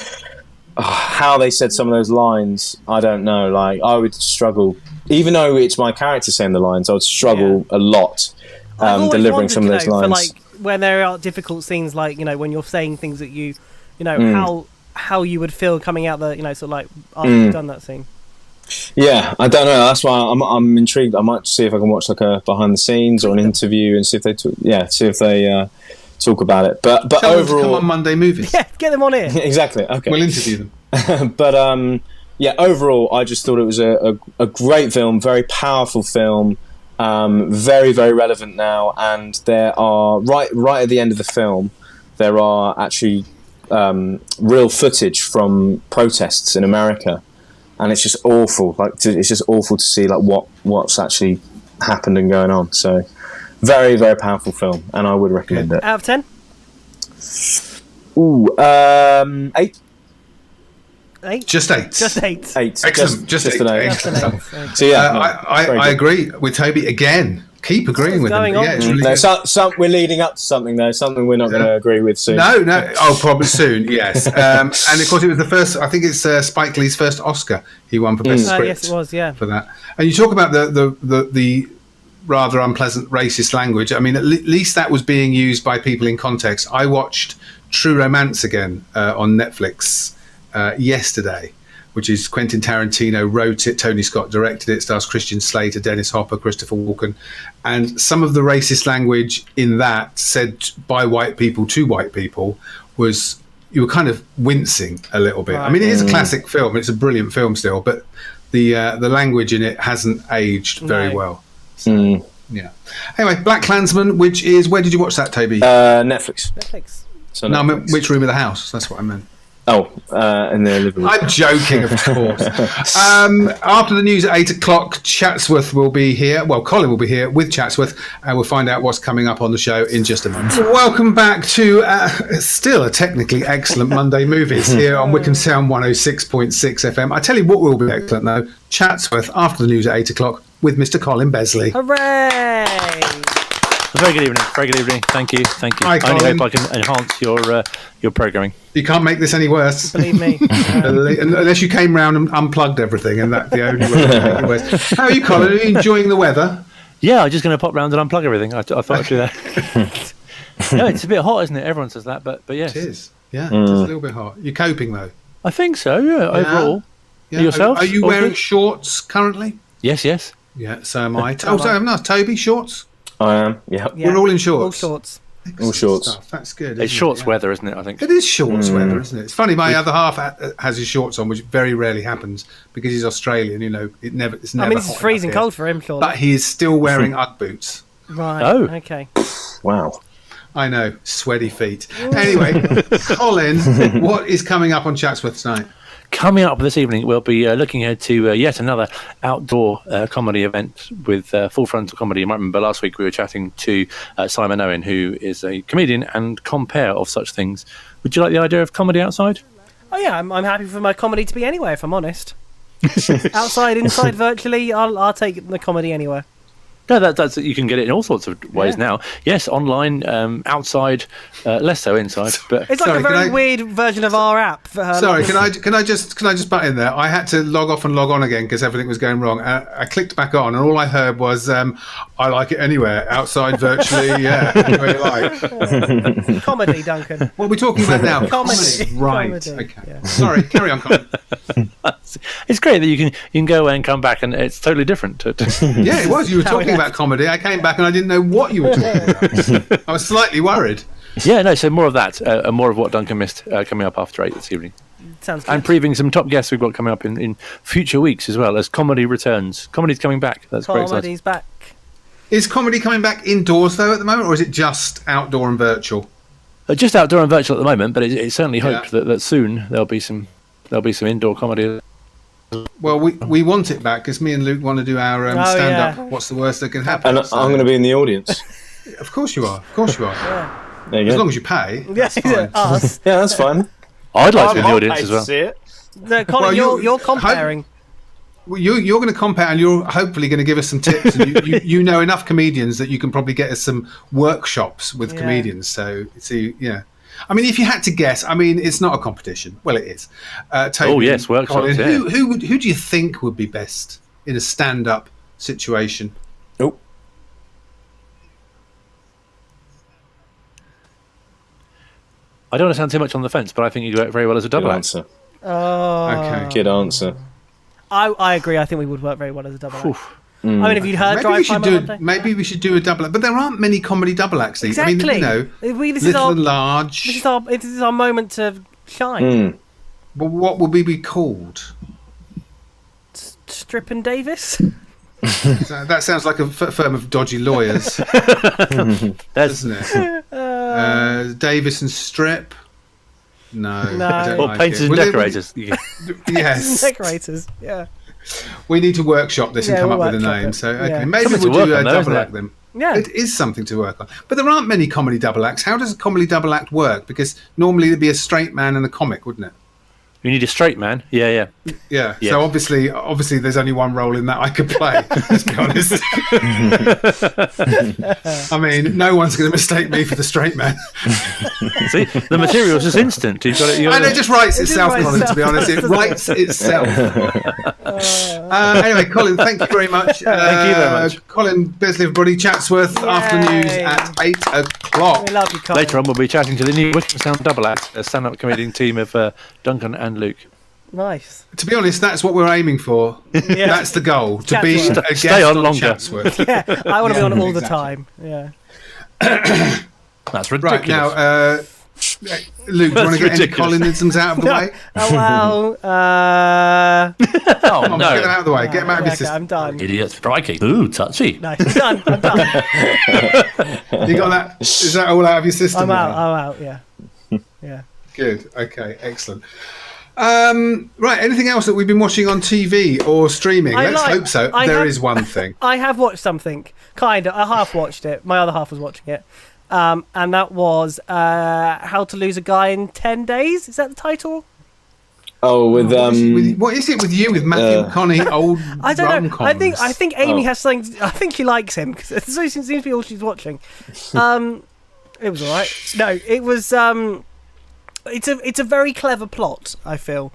how they said some of those lines. I don't know. Like, I would struggle, even though it's my character saying the lines. I would struggle a lot delivering some of those lines. For when there are difficult scenes, when you're saying things that how you would feel coming out after you've done that scene. Yeah, I don't know. That's why I'm intrigued. I might see if I can watch a behind the scenes or an interview and see if they talk about it. But Tell overall, them to come on Monday Movies. Yeah, get them on here. Exactly. Okay, we'll interview them. But overall, I just thought it was a great film, very powerful film, very very relevant now. And there are right at the end of the film, there are actually real footage from protests in America. And it's just awful. It's just awful to see what's actually happened and going on. So, very very powerful film, and I would recommend it. Out of 10? Ooh, 8. 8? Just 8. Just 8. 8. Excellent. Just 8. an 8. Excellent. So yeah, I agree with Toby again. Keep agreeing with him. going on? Yeah, it's really no, good. we're leading up to something though. Something we're not going to agree with soon. No. Oh, probably soon. Yes. And of course, it was the first. I think it's Spike Lee's first Oscar. He won for best script. Yes, it was. Yeah. For that. And you talk about the rather unpleasant racist language. I mean, at least that was being used by people in context. I watched True Romance again on Netflix yesterday, which is Quentin Tarantino wrote it, Tony Scott directed it, stars Christian Slater, Dennis Hopper, Christopher Walken. And some of the racist language in that said by white people to white people was, you were kind of wincing a little bit. Right. I mean, it is a classic film. It's a brilliant film still, but the language in it hasn't aged very well. So, yeah. Anyway, Black Klansman, which is, where did you watch that, Toby? Netflix. Netflix. So no, I meant which room of the house? That's what I meant. in the living room. I'm joking, of course. After the news at 8 o'clock, Chatsworth will be here. Well, Colin will be here with Chatsworth, and we'll find out what's coming up on the show in just a moment. Welcome back to still a technically excellent Monday Movies here on Wycombe Sound 106.6 FM. I tell you what will be excellent, though. Chatsworth after the news at 8 o'clock with Mr. Colin Besley. Hooray! Very good evening. Very good evening. Thank you. Hi, I only Colin. hope I can enhance your programming. You can't make this any worse. Believe me. Unless you came round and unplugged everything, and that's the only way to make it worse. How are you, Colin? Are you enjoying the weather? Yeah, I'm just going to pop round and unplug everything. I thought I'd do that. No, it's a bit hot, isn't it? Everyone says that, but yes. It is. Yeah, it's a little bit hot. You're coping, though? I think so, yeah, overall. Yeah. Yourself? Are you All wearing good? shorts currently? Yes. Yeah, so am I. So am I. Toby, shorts? I am. Yeah. Yeah. We're all in shorts. All shorts. All shorts. Stuff. That's good. It's isn't shorts it? Yeah. weather, isn't it, I think? It is shorts weather, isn't it? It's funny. My other half has his shorts on, which very rarely happens because he's Australian. You know, it's never. I mean, this is hot freezing enough here. cold for him, surely. But he is still wearing UGG boots. Right. Oh. Okay. Wow. I know, sweaty feet. Anyway, Colin, what is coming up on Chatsworth tonight? Coming up this evening, we'll be looking ahead to yet another outdoor comedy event with Full Frontal Comedy. You might remember last week we were chatting to Simon Owen, who is a comedian and compere of such things. Would you like the idea of comedy outside? Oh yeah, I'm happy for my comedy to be anywhere, if I'm honest. Outside, inside, virtually, I'll take the comedy anywhere. No, that's you can get it in all sorts of ways now. Yes, online, outside, less so inside. But It's like a very weird version of our app. Sorry, can I just butt in there? I had to log off and log on again because everything was going wrong. I clicked back on, and all I heard was, "I like it anywhere, outside, virtually, yeah, anywhere you like." Comedy, Duncan. What are we talking about now? Comedy. Right. Comedy, Okay. yeah. Sorry. Carry on, Colin. it's great that you can go away and come back, and it's totally different. Yeah, it was. You were talking about comedy. I came back and I didn't know what you were talking about. I was slightly worried. Yeah, no. So more of that, and more of what Duncan missed coming up after 8 this evening. Sounds good. And previewing some top guests we've got coming up in future weeks as well as comedy returns. Comedy's coming back. That's very exciting. Comedy's back. Is comedy coming back indoors though at the moment, or is it just outdoor and virtual? Just outdoor and virtual at the moment, but it's certainly hoped Yeah. that soon there'll be some indoor comedy. Well, we want it back because me and Luke want to do our stand-up. yeah. What's the worst that can happen? And I'm going to be in the audience. Of course you are. Of course you are. There you As go. long as you pay. Yeah, That's fine. us. Yeah, that's fine. I'd like to be in the audience as well. See it. No, Colin, Well, you're comparing. Well, you're going to compare, and you're hopefully going to give us some tips. And you know enough comedians that you can probably get us some workshops with Yeah. comedians. So yeah. I mean, if you had to guess, I mean, it's not a competition. Well, it is. Toby, Oh, yes, workshops, Colin, yeah. who do you think would be best in a stand-up situation? Oh, I don't want to sound too much on the fence, but I think you work very well as a good double act. answer. Okay. Good answer. I agree. I think we would work very well as a double act. Oof. I mean, have you heard Maybe we should do a double act, but there aren't many comedy double acts. Exactly. I mean, you know, This is little our and large. this is our moment to shine. But what would we be called? Strip and Davis. That sounds like a firm of dodgy lawyers, There's doesn't it? Davis and Strip. No. I don't or like painters it. and Well, decorators. Yes. Decorators. Yeah. We need to workshop this and Yeah, come we'll up with a workshop name. it. So okay, Yeah. maybe Something to we'll do work a on, though, double isn't act it? then. Yeah. It is something to work on. But there aren't many comedy double acts. How does a comedy double act work? Because normally there'd be a straight man and a comic, wouldn't it? You need a straight man. Yeah. Yeah. Yeah. So obviously there's only one role in that I could play, let's be honest. I mean, no one's going to mistake me for the straight man. See, the material's just instant. You've got it. And it just writes itself, writes Colin, to be itself. honest. It writes itself. Anyway, Colin, thank you very much. Thank you very much. Colin Besley, everybody. Chatsworth after Yay. news at 8 o'clock. We love you, Colin. Later on, we'll be chatting to the new Wycombe Sound double act, a stand-up comedian team of Duncan and Luke. Nice. To be honest, that's what we're aiming for. Yeah. That's the goal, to be a Chatsworth. guest Stay on on longer. Chatsworth. Yeah, I want to be on all the exactly. time. Yeah. That's ridiculous. Right, now, Luke, do you want to get any ridiculous. Colinisms out of the way? Oh well. oh Get them no, out of the way. Get them out of your Okay, system. I'm done. idiot! Strikey. Ooh, touchy. Nice. I'm done. I'm done. You got that? Is that all out of your system? I'm out. now? I'm out. Yeah. Yeah. Good. Okay. Excellent. Right. Anything else that we've been watching on TV or streaming? Let's hope so. There is one thing. I have watched something. Kind of. I half watched it. My other half was watching it. And that was How to Lose a Guy in 10 Days. Is that the title? Oh, with what is it with you with Matthew McConaughey? Old I don't know. rom-coms? I think Amy has something. I think she likes him because it seems to be all she's watching. It was alright. No, it was. It's a very clever plot. I feel.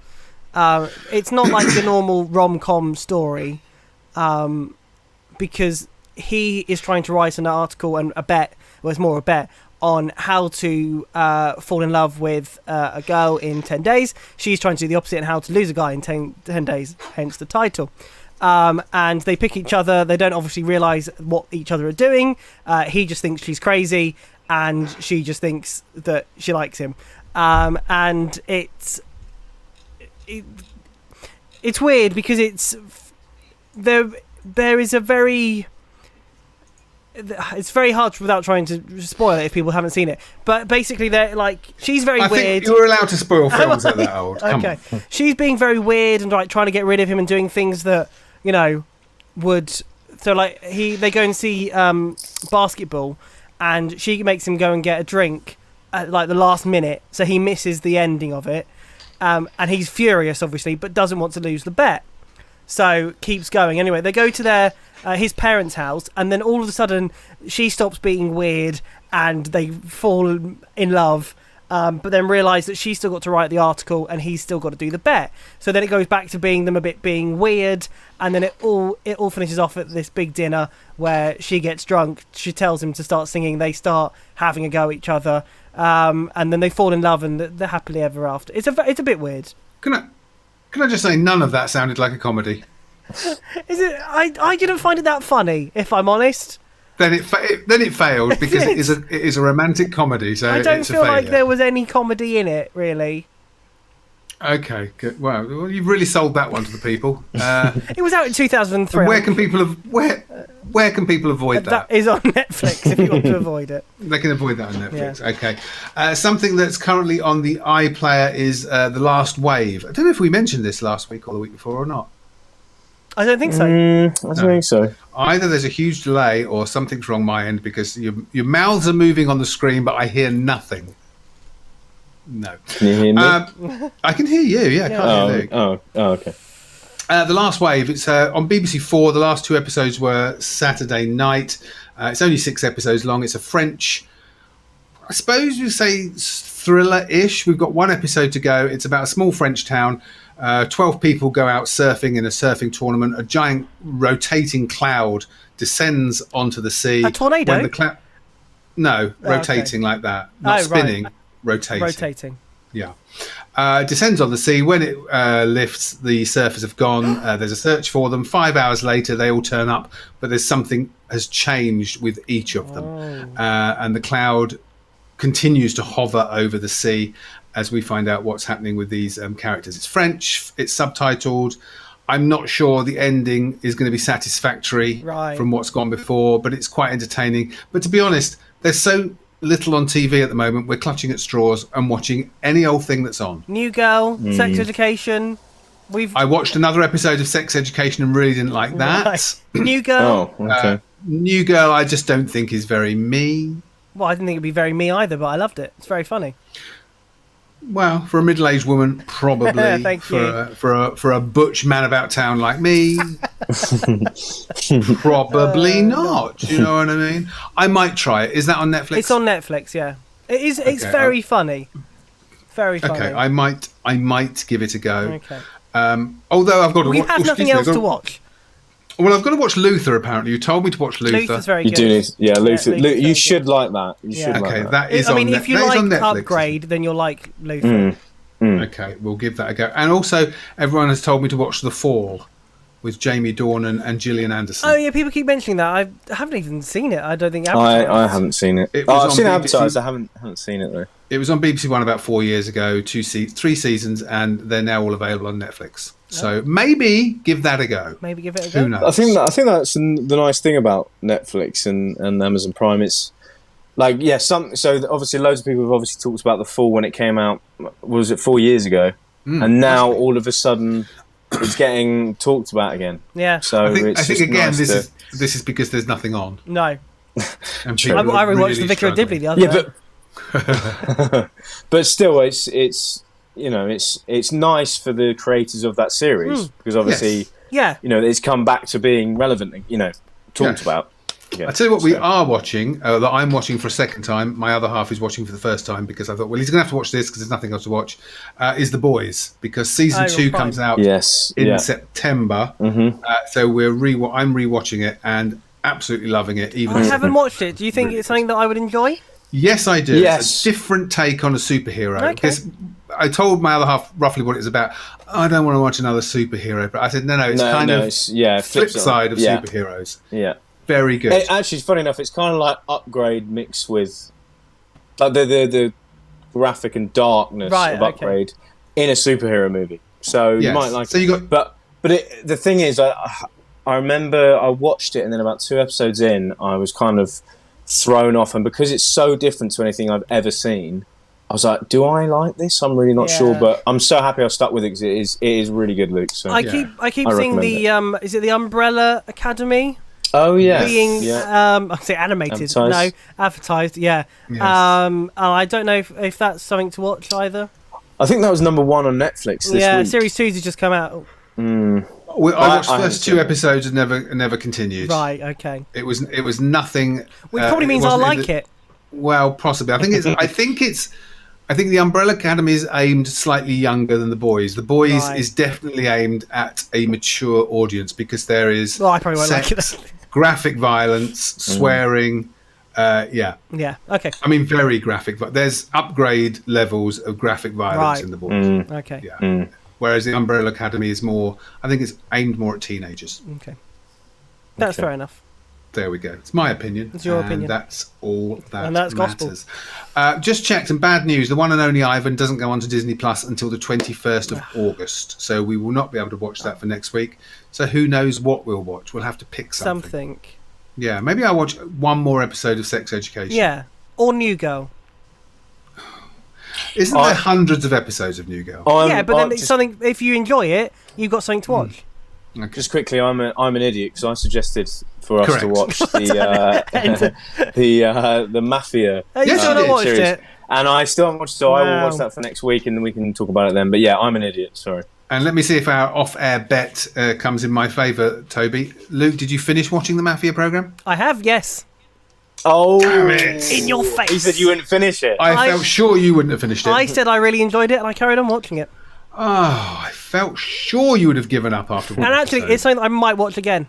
It's not like the normal rom-com story, because he is trying to write an article and a bet. Well, it's more a bet on how to fall in love with a girl in 10 days. She's trying to do the opposite and how to lose a guy in 10 days, hence the title. And they pick each other. They don't obviously realise what each other are doing. He just thinks she's crazy and she just thinks that she likes him. And it's weird because there is a very... It's very hard without trying to spoil it if people haven't seen it. But basically, they're like, she's very weird. I think you're allowed to spoil films that that old. Okay, she's being very weird and like trying to get rid of him and doing things that would. So like they go and see basketball, and she makes him go and get a drink at like the last minute, so he misses the ending of it, and he's furious obviously, but doesn't want to lose the bet, so keeps going. Anyway, they go to his parents' house, and then all of a sudden she stops being weird and they fall in love, but then realise that she's still got to write the article and he's still got to do the bet. So then it goes back to them being weird, and then it all finishes off at this big dinner where she gets drunk, she tells him to start singing, they start having a go at each other, and then they fall in love and they're happily ever after. It's a bit weird. Can I just say none of that sounded like a comedy? Is it? I didn't find it that funny, if I'm honest. Then it failed because it is a romantic comedy. So I don't feel like there was any comedy in it, really. Okay, good. Well, you've really sold that one to the people. It was out in 2003. Where can people avoid that? That is on Netflix if you want to avoid it. They can avoid that on Netflix. Yeah. Okay. Something that's currently on the iPlayer is The Last Wave. I don't know if we mentioned this last week or the week before or not. I don't think so. I don't think so. Either there's a huge delay or something's wrong my end because your mouths are moving on the screen, but I hear nothing. No. Can you hear me? I can hear you. Yeah, I can't hear Luke. Oh, okay. The Last Wave. It's on BBC 4. The last 2 episodes were Saturday night. It's only 6 episodes long. It's a French, I suppose you say, thriller-ish. We've got 1 episode to go. It's about a small French town. 12 people go out surfing in a surfing tournament. A giant rotating cloud descends onto the sea. A tornado? Rotating like that. Not spinning, right. Rotating. Yeah. Descends on the sea. When it lifts, the surfers have gone. There's a search for them. 5 hours later, they all turn up, but there's something has changed with each of them. And the cloud continues to hover over the sea as we find out what's happening with these characters. It's French, it's subtitled. I'm not sure the ending is going to be satisfactory from what's gone before, but it's quite entertaining. But to be honest, there's so little on TV at the moment, we're clutching at straws and watching any old thing that's on. New Girl, Sex Education. I watched another episode of Sex Education and really didn't like that. Right. New Girl. Oh, okay. New Girl, I just don't think is very me. Well, I didn't think it'd be very me either, but I loved it. It's very funny. Well, for a middle-aged woman, probably. Thank you. For a butch man about town like me, probably not. Do you know what I mean? I might try it. Is that on Netflix? It's on Netflix. Yeah, it is. Okay, it's very funny. Very funny. Okay, I might give it a go. Okay. Although I've got to. We have nothing else to watch. Well, I've got to watch Luther. Apparently, you told me to watch Luther. Luther's very good. You do, Luther. You should like that. You should like that. That is. I mean, if you like Upgrade, then you'll like Luther. Okay, we'll give that a go. And also, everyone has told me to watch The Fall with Jamie Dornan and Gillian Anderson. Oh yeah, people keep mentioning that. I haven't even seen it. I don't think I haven't seen it. I've seen it advertised. I haven't seen it though. It was on BBC One about 4 years ago. 3 seasons, and they're now all available on Netflix. So maybe give that a go. Maybe give it a go. Who knows? I think that's the nice thing about Netflix and Amazon Prime. like so obviously loads of people have obviously talked about The Fall when it came out. Was it 4 years ago? And now all of a sudden it's getting talked about again. Yeah. So I think again nice this is because there's nothing on. No. And I people are rewatched really The Vicar of struggling. Dibley the other day. but still, it's you know it's nice for the creators of that series because obviously it's come back to being relevant. Talked about. Yeah. I tell you what, we are watching that I'm watching for a second time. My other half is watching for the first time because I thought, well, he's going to have to watch this because there's nothing else to watch. Is The Boys, because season 2 comes out in September. So I'm rewatching it and absolutely loving it. Even I haven't watched it. Do you think it's something that I would enjoy? Yes, I do. Yes. It's a different take on a superhero. Okay. Because I told my other half roughly what it's about. I don't want to watch another superhero, but I said no, it's flip side of superheroes. Yeah. Very good. Actually, funny enough, it's kind of like Upgrade mixed with like the graphic and darkness of Upgrade in a superhero movie. So you might like it. But the thing is, I remember I watched it and then about 2 episodes in, I was kind of thrown off. And because it's so different to anything I've ever seen, I was like, do I like this? I'm really not sure. But I'm so happy I stuck with it because it is really good, Luke. So I keep seeing the is it the Umbrella Academy? Oh yeah, being I say animated, advertised. Yeah, yes. I don't know if that's something to watch either. I think that was number 1 on Netflix this week. Series 2's has just come out. I watched the first 2 episodes and never continued. Right, okay. It was nothing. Which probably means I'll like it. Well, possibly. I think the Umbrella Academy is aimed slightly younger than The Boys. The Boys is definitely aimed at a mature audience because there is I probably won't like it. Graphic violence, swearing. Yeah, okay. I mean, very graphic. But there's upgrade levels of graphic violence in The Boys. Okay. Yeah. Whereas the Umbrella Academy is more. I think it's aimed more at teenagers. Okay. That's fair enough. There we go. It's my opinion. It's your opinion. That's all that and that's matters. Just checked some bad news. The one and only Ivan doesn't go on to Disney Plus until the 21st of August. So we will not be able to watch that for next week. So who knows what we'll watch. We'll have to pick something. Yeah, maybe I'll watch one more episode of Sex Education. Yeah, or New Girl. Isn't there hundreds of episodes of New Girl? But then it's something. If you enjoy it, you've got something to watch. Okay. Just quickly, I'm an idiot because I suggested for us to watch the Mafia. You still haven't watched it, and I still haven't watched it. So I will watch that for next week, and then we can talk about it then. But yeah, I'm an idiot. Sorry. And let me see if our off-air bet comes in my favour, Toby. Luke, did you finish watching the Mafia programme? I have, yes. Oh, in your face! You said you wouldn't finish it. I felt sure you wouldn't have finished it. I said I really enjoyed it, and I carried on watching it. Oh, I felt sure you would have given up after one. And actually, it's something that I might watch again.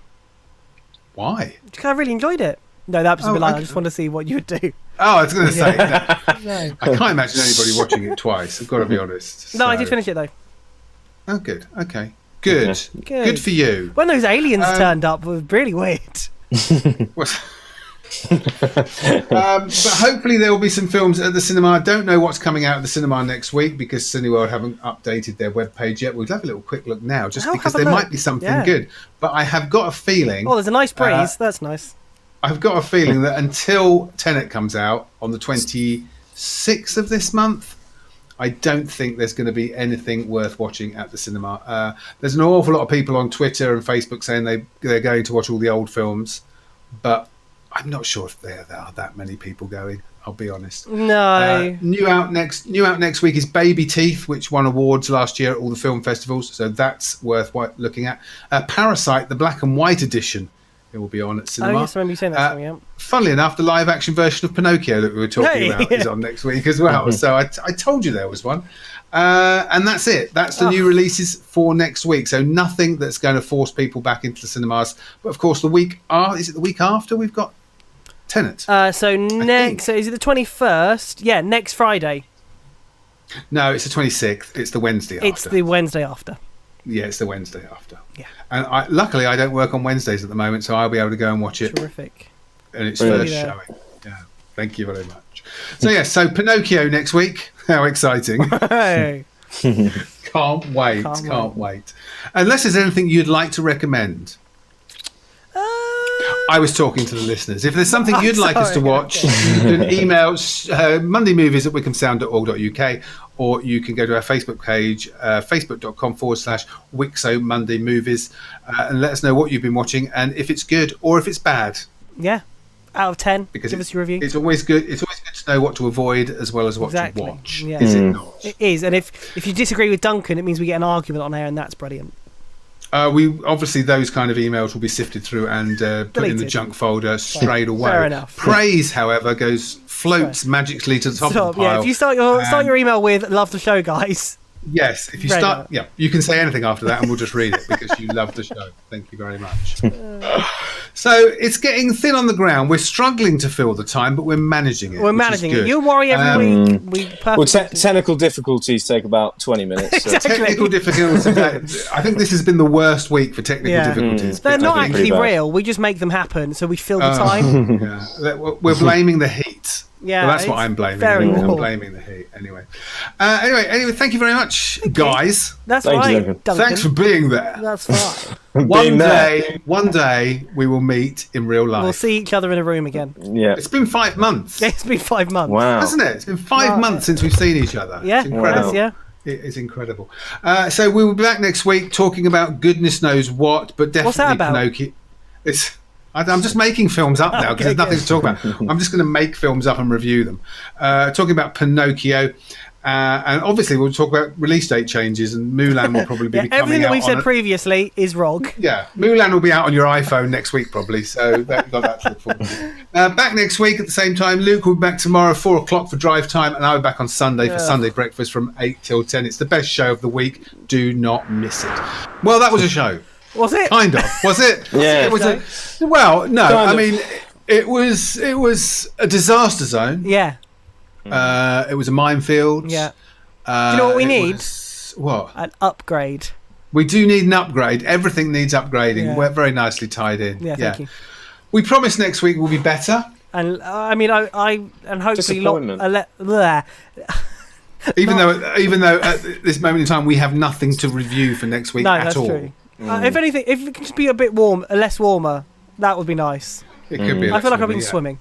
Why? Because I really enjoyed it. No, that was a bit like I just want to see what you would do. Oh, I was going to say that. I can't imagine anybody watching it twice. I've got to be honest. No, I did finish it though. Oh, good. Okay. Good. Good for you. When those aliens turned up, it was really weird. But hopefully there will be some films at the cinema. I don't know what's coming out at the cinema next week because Cineworld haven't updated their webpage yet. We'll have a little quick look now just because there might be something good. But I have got a feeling... Oh, there's a nice breeze. That's nice. I've got a feeling that until Tenet comes out on the 26th of this month, I don't think there's going to be anything worth watching at the cinema. There's an awful lot of people on Twitter and Facebook saying they're going to watch all the old films, but I'm not sure if there are that many people going. I'll be honest. No. New out next week is Baby Teeth, which won awards last year at all the film festivals, so that's worth looking at. Parasite, the black and white edition. It will be on at cinema. Oh, yes, I remember you saying that coming out. Funnily enough, the live-action version of Pinocchio that we were talking about is on next week as well. So I told you there was one. And that's it. That's the new releases for next week. So nothing that's going to force people back into the cinemas. But, of course, is it the week after we've got Tenet? So is it the 21st? Yeah, next Friday. No, it's the 26th. It's the Wednesday after. It's the Wednesday after. Yeah, it's the Wednesday after. Yeah. And luckily, I don't work on Wednesdays at the moment, so I'll be able to go and watch it. Terrific. And it's first showing. Yeah. Thank you very much. So, so Pinocchio next week. How exciting. Hey. Can't wait. Unless there's anything you'd like to recommend. I was talking to the listeners. If there's something you'd like us to watch, you can email mondaymovies at wycombesound.org.uk, or you can go to our Facebook page, facebook.com/Wixo Monday Movies, and let us know what you've been watching and if it's good or if it's bad. Yeah. Out of 10, Because give us your review. It's always good. It's always good to know what to avoid as well as what to watch. Yeah. Is it not? It is, and if you disagree with Duncan, it means we get an argument on air, and that's brilliant. We obviously those kind of emails will be sifted through and put in the junk folder straight away. Fair enough. Praise, however, floats magically to the top of the pile. Yeah, if you start your email with "love the show, guys." Yes, if you start, you can say anything after that, and we'll just read it because you love the show. Thank you very much. So it's getting thin on the ground. We're struggling to fill the time, but we're managing it. We're managing it. You worry every week. Technical difficulties take about 20 minutes. So. Exactly. Technical difficulties. I think this has been the worst week for technical difficulties. They're not actually real. We just make them happen, so we fill the time. Yeah. We're blaming the heat. Yeah, well, that's what I'm blaming. I'm blaming the heat. Anyway, thank you very much, guys. That's Thank right, you, Duncan. Thanks for being there. That's fine. One day we will meet in real life. We'll see each other in a room again. Yeah. It's been 5 months. Yeah, it's been 5 months. Wow. Hasn't it? It's been 5 months since we've seen each other. Yeah, it's incredible. yeah. It is incredible. So we will be back next week talking about goodness knows what, but definitely What's that about? Pinocchio. I'm just making films up now because there's nothing to talk about. I'm just going to make films up and review them. Talking about Pinocchio. And obviously we'll talk about release date changes, and Mulan will probably be coming out. Everything that we've said previously is wrong. Yeah, Mulan will be out on your iPhone next week probably, so you've got that to look forward to. Back next week at the same time. Luke will be back tomorrow 4:00 for drive time, and I'll be back on Sunday for Sunday breakfast from 8 till 10. It's the best show of the week. Do not miss it. Well, that was a show. Was it? Kind of. Was it? Yeah. It was well, no. I mean, it was a disaster zone. Yeah. It was a minefield. Yeah. Do you know what we need? What? An upgrade. We do need an upgrade. Everything needs upgrading. Yeah. We're very nicely tied in. Yeah, thank you. We promise next week will be better. And I mean, I and hopefully not. Even though at this moment in time we have nothing to review for next week at all. True. If anything, if it could just be a bit less warmer, that would be nice. It could be. I feel like I've been swimming.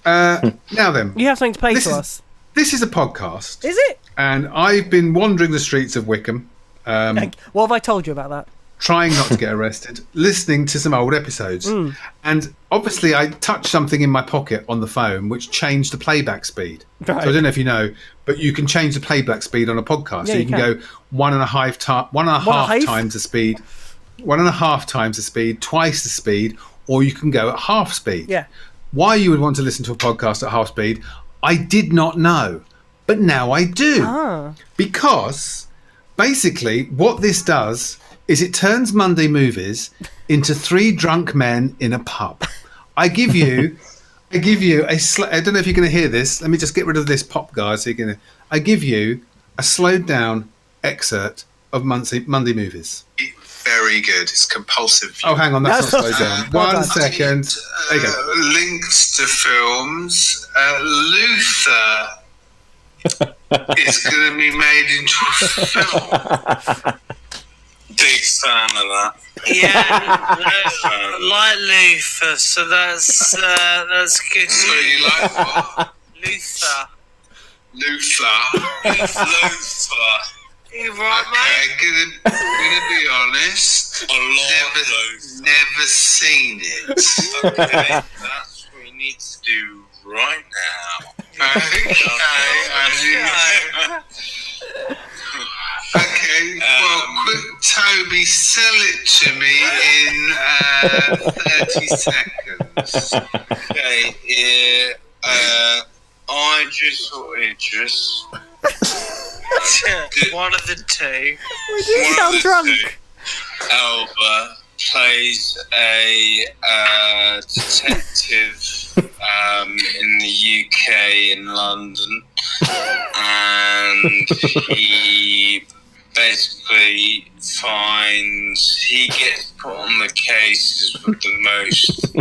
Now then, you have something to play to us. This is a podcast. Is it? And I've been wandering the streets of Wycombe. What have I told you about that? Trying not to get arrested, listening to some old episodes. And obviously I touched something in my pocket on the phone which changed the playback speed. Right. So I don't know if you know, but you can change the playback speed on a podcast. Yeah, so you can go 1.5 times the speed, 1.5 times the speed, twice the speed, or you can go at half speed. Yeah. Why you would want to listen to a podcast at half speed, I did not know. But now I do. Because basically what this does is it turns Monday Movies into 3 drunk men in a pub. I give you I don't know if you're going to hear this. Let me just get rid of this pop, guys. So I give you a slowed down excerpt of Monday Movies. Very good. It's compulsive. Oh, hang on. That's not slowed down. One second. There you go. Links to films. Luther is going to be made into a film. Big fan of that. Yeah, like Luther, so that's good. So you like what? Luther. You right, mate? Gonna be honest. Never seen it. Okay, that's what we need to do right now. Okay, well, quick, Toby, sell it to me in 30 seconds. Okay, Idris or Idris? One of the two. We do sound drunk. Alba plays a detective in the UK in London, and he basically he gets put on the cases with the most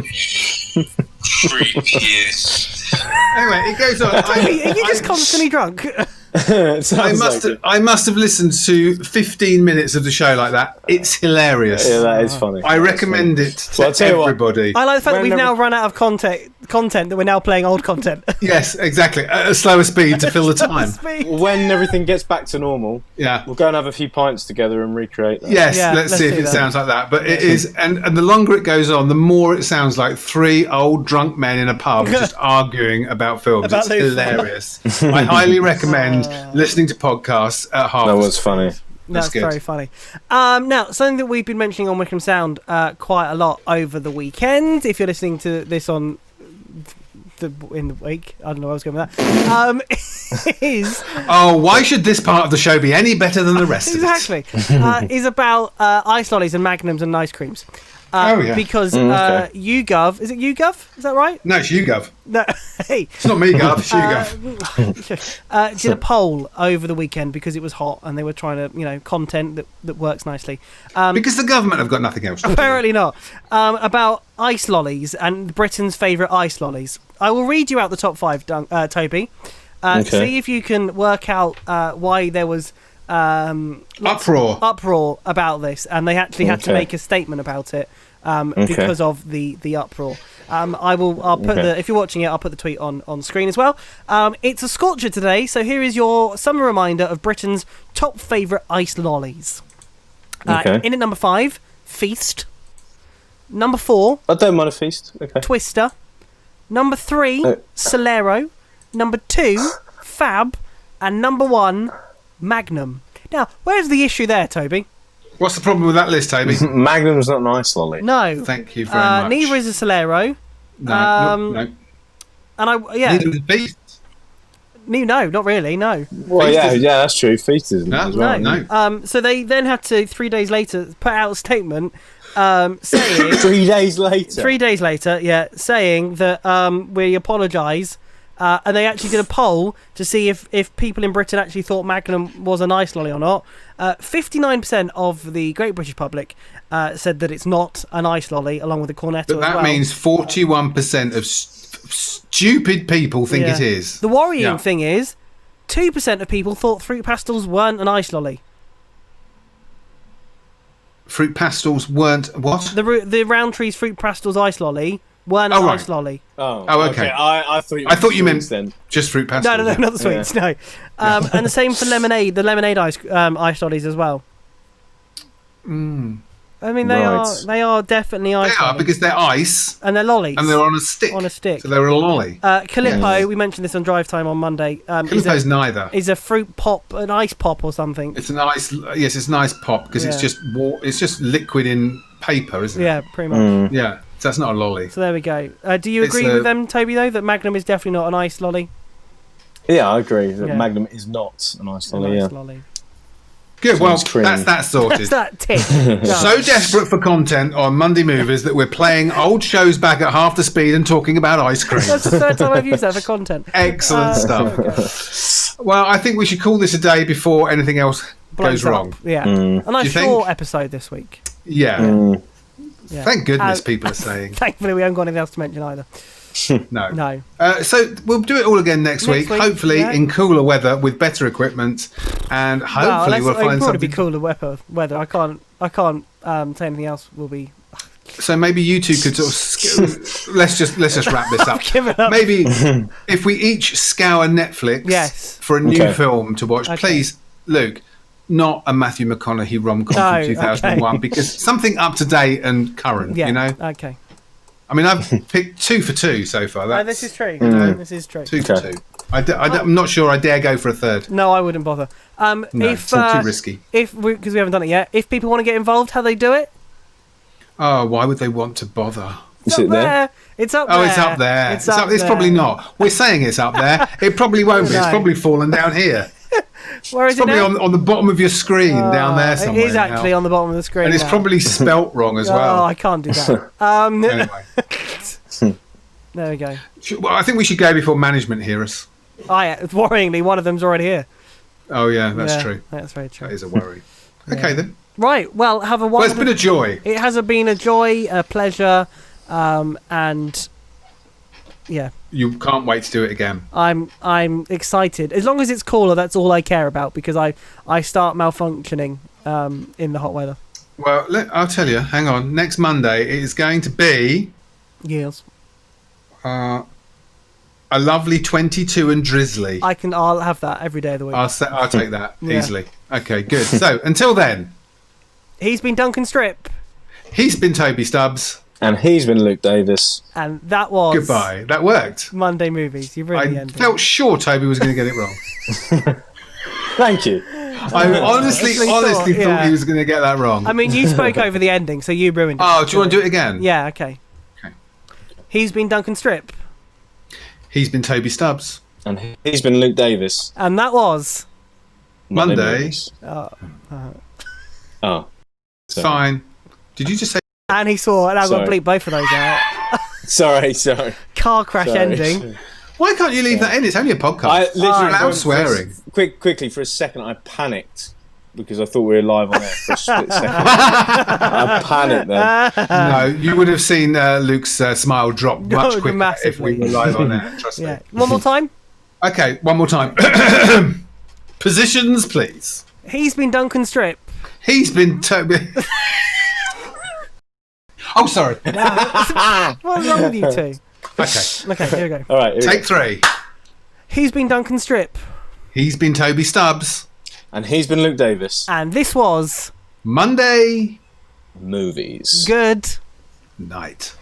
creepiest. Anyway, it goes on. Are you just constantly drunk? I must have listened to 15 minutes of the show like that. It's hilarious. Yeah, that is funny. I recommend it to Well, I'll tell you what. everybody. I like the fact that we've now run out of content that we're now playing old content. Yes, exactly. At a slower speed to fill the time. When everything gets back to normal, Yeah. we'll go and have a few pints together and recreate that. Yes, Yeah, let's see if do it that. sounds like that. But it is, and the longer it goes on, the more it sounds like three old drunk men in a pub just arguing about films. About It's those hilarious. I highly recommend listening to podcasts at half. That was funny. That's good. very funny. Now, something that we've been mentioning on Wycombe Sound quite a lot over the weekend, if you're listening to this in the week, I don't know where I was going with that, is... Oh, why should this part of the show be any better than the rest Exactly. Is about ice lollies and magnums and ice creams. Oh, yeah. Because okay. YouGov... Is it YouGov? Is that right? No, it's YouGov. No. Hey. It's not me, Gov. It's YouGov. Did a poll over the weekend because it was hot and they were trying to, content that works nicely. Because the government have got nothing else to do. Apparently not. About ice lollies and Britain's favourite ice lollies. I will read you out the top 5, Toby. See if you can work out why there was uproar about this, and they actually had to make a statement about it because of the uproar. I'll put if you're watching it, I'll put the tweet on screen as well. It's a scorcher today, so here is your summer reminder of Britain's top favourite ice lollies. In at number 5, Feast. Number 4, I don't mind a feast. Okay. Twister. Number 3, Solero. Number 2, Fab. And number 1, Magnum. Now, where's the issue there, Toby? What's the problem with that list, Toby? Magnum's not an ice lolly. No. Thank you very much. Neither is a Solero. No. And Neither is Beast. No, not really, no. Well, yeah, that's true. Feast isn't as well. No. So they then had to, 3 days later, put out a statement saying... 3 days later? 3 days later, yeah, saying that we apologise. And they actually did a poll to see if people in Britain actually thought Magnum was an ice lolly or not. 59% of the Great British public said that it's not an ice lolly, along with the cornetto But that as well. means 41% of stupid people think it is. The worrying thing is, 2% of people thought fruit pastels weren't an ice lolly. Fruit pastels weren't what? The Roundtree's fruit pastels ice lolly weren't an ice lolly. Oh, okay. I thought you meant then. Just fruit pastels. No, not the sweets. No. And the same for lemonade. The lemonade ice lollies as well. I mean, they are definitely ice. They are lollies. because they're ice and they're lollies and they're on a stick. So they're a lolly. Calippo, we mentioned this on Drive Time on Monday. Calippo's neither. Is a fruit pop, an ice pop or something. It's an ice. Yes, it's an ice pop because it's just liquid in paper, isn't it? Yeah, pretty much. Yeah, so that's not a lolly. So there we go. Do you agree with them, Toby? Though that Magnum is definitely not an ice lolly. Yeah, I agree. That Magnum is not an ice lolly. Lolly. Good, well, that's that sorted. That's that tick. So desperate for content on Monday Movers that we're playing old shows back at half the speed and talking about ice cream. That's the third time I've used that for content. Excellent stuff. Well, I think we should call this a day before anything else goes wrong. Yeah. A nice short episode this week. Yeah. Thank goodness people are saying. Thankfully, we haven't got anything else to mention either. No. So we'll do it all again next week. Hopefully in cooler weather with better equipment, and hopefully we'll find something. Be cooler weather. I can't say anything else. Will be. So maybe you two could sort of let's just wrap this up. Give it up. Maybe if we each scour Netflix for a new film to watch, please, Luke. Not a Matthew McConaughey rom-com from 2001 because something up to date and current. You know. Okay. I mean, I've picked 2 for 2 so far. This is true. This is true. 2 for 2. I'm not sure I dare go for a third. No, I wouldn't bother. No, it's all too risky. Because we haven't done it yet. If people want to get involved, how they do it? Oh, why would they want to bother? Is it there? It's up there. Oh, it's up there. It's probably not. We're saying it's up there. It probably won't be. It's probably fallen down here. Where is it's probably on the bottom of your screen down there somewhere. It is actually on the bottom of the screen. And it's probably spelt wrong as well. Oh, I can't do that. Anyway. There we go. Well, I think we should go before management hear us. Worryingly, one of them's already here. Oh, yeah, that's true. That's very true. That is a worry. Okay, then. Right, well, have a wonderful... Well, it's been a joy. It has been a joy, a pleasure, and... Yeah. you can't wait to do it again. I'm excited. As long as it's cooler, that's all I care about, because I start malfunctioning in the hot weather. Well, I'll tell you. Hang on. Next Monday it is going to be Yes. a lovely 22 and drizzly. I'll have that every day of the week. I'll take that Yeah. easily. Okay, good. So until then, He's been Duncan Strip, he's been Toby Stubbs. And he's been Luke Davis. and that was Goodbye. That worked. Monday Movies. You've really I ended. felt sure Toby was going to get it wrong. Thank you. I honestly thought yeah. he was going to get that wrong. I mean, you spoke over the ending, so you ruined it. Oh, do you want to do it again? Yeah, okay. Okay. He's been Duncan Strip, He's been Toby Stubbs. And he's been Luke Davis. and that was Monday. Movies. Oh. It's fine. Did you just say? and he swore, and I've got to Sorry. bleep both of those out. Sorry. Car crash Sorry. ending. Why can't you leave that in? It's only a podcast. I literally Allow swearing. Quickly for a second, I panicked because I thought we were live on air for a split second. I panicked then. No, you would have seen Luke's smile drop much quicker massively. if we were live on air. Trust Yeah. me. One more time. Okay, one more time. Positions, please. He's been Duncan Strip. He's been Toby. Oh, sorry. What's wrong with you two? Okay, Okay, here we go. All right. Here we take go. 3. He's been Duncan Strip, He's been Toby Stubbs. And he's been Luke Davis. and this was Monday Movies. good. night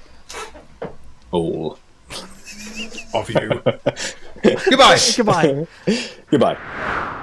All. of you. Goodbye. Goodbye. Goodbye.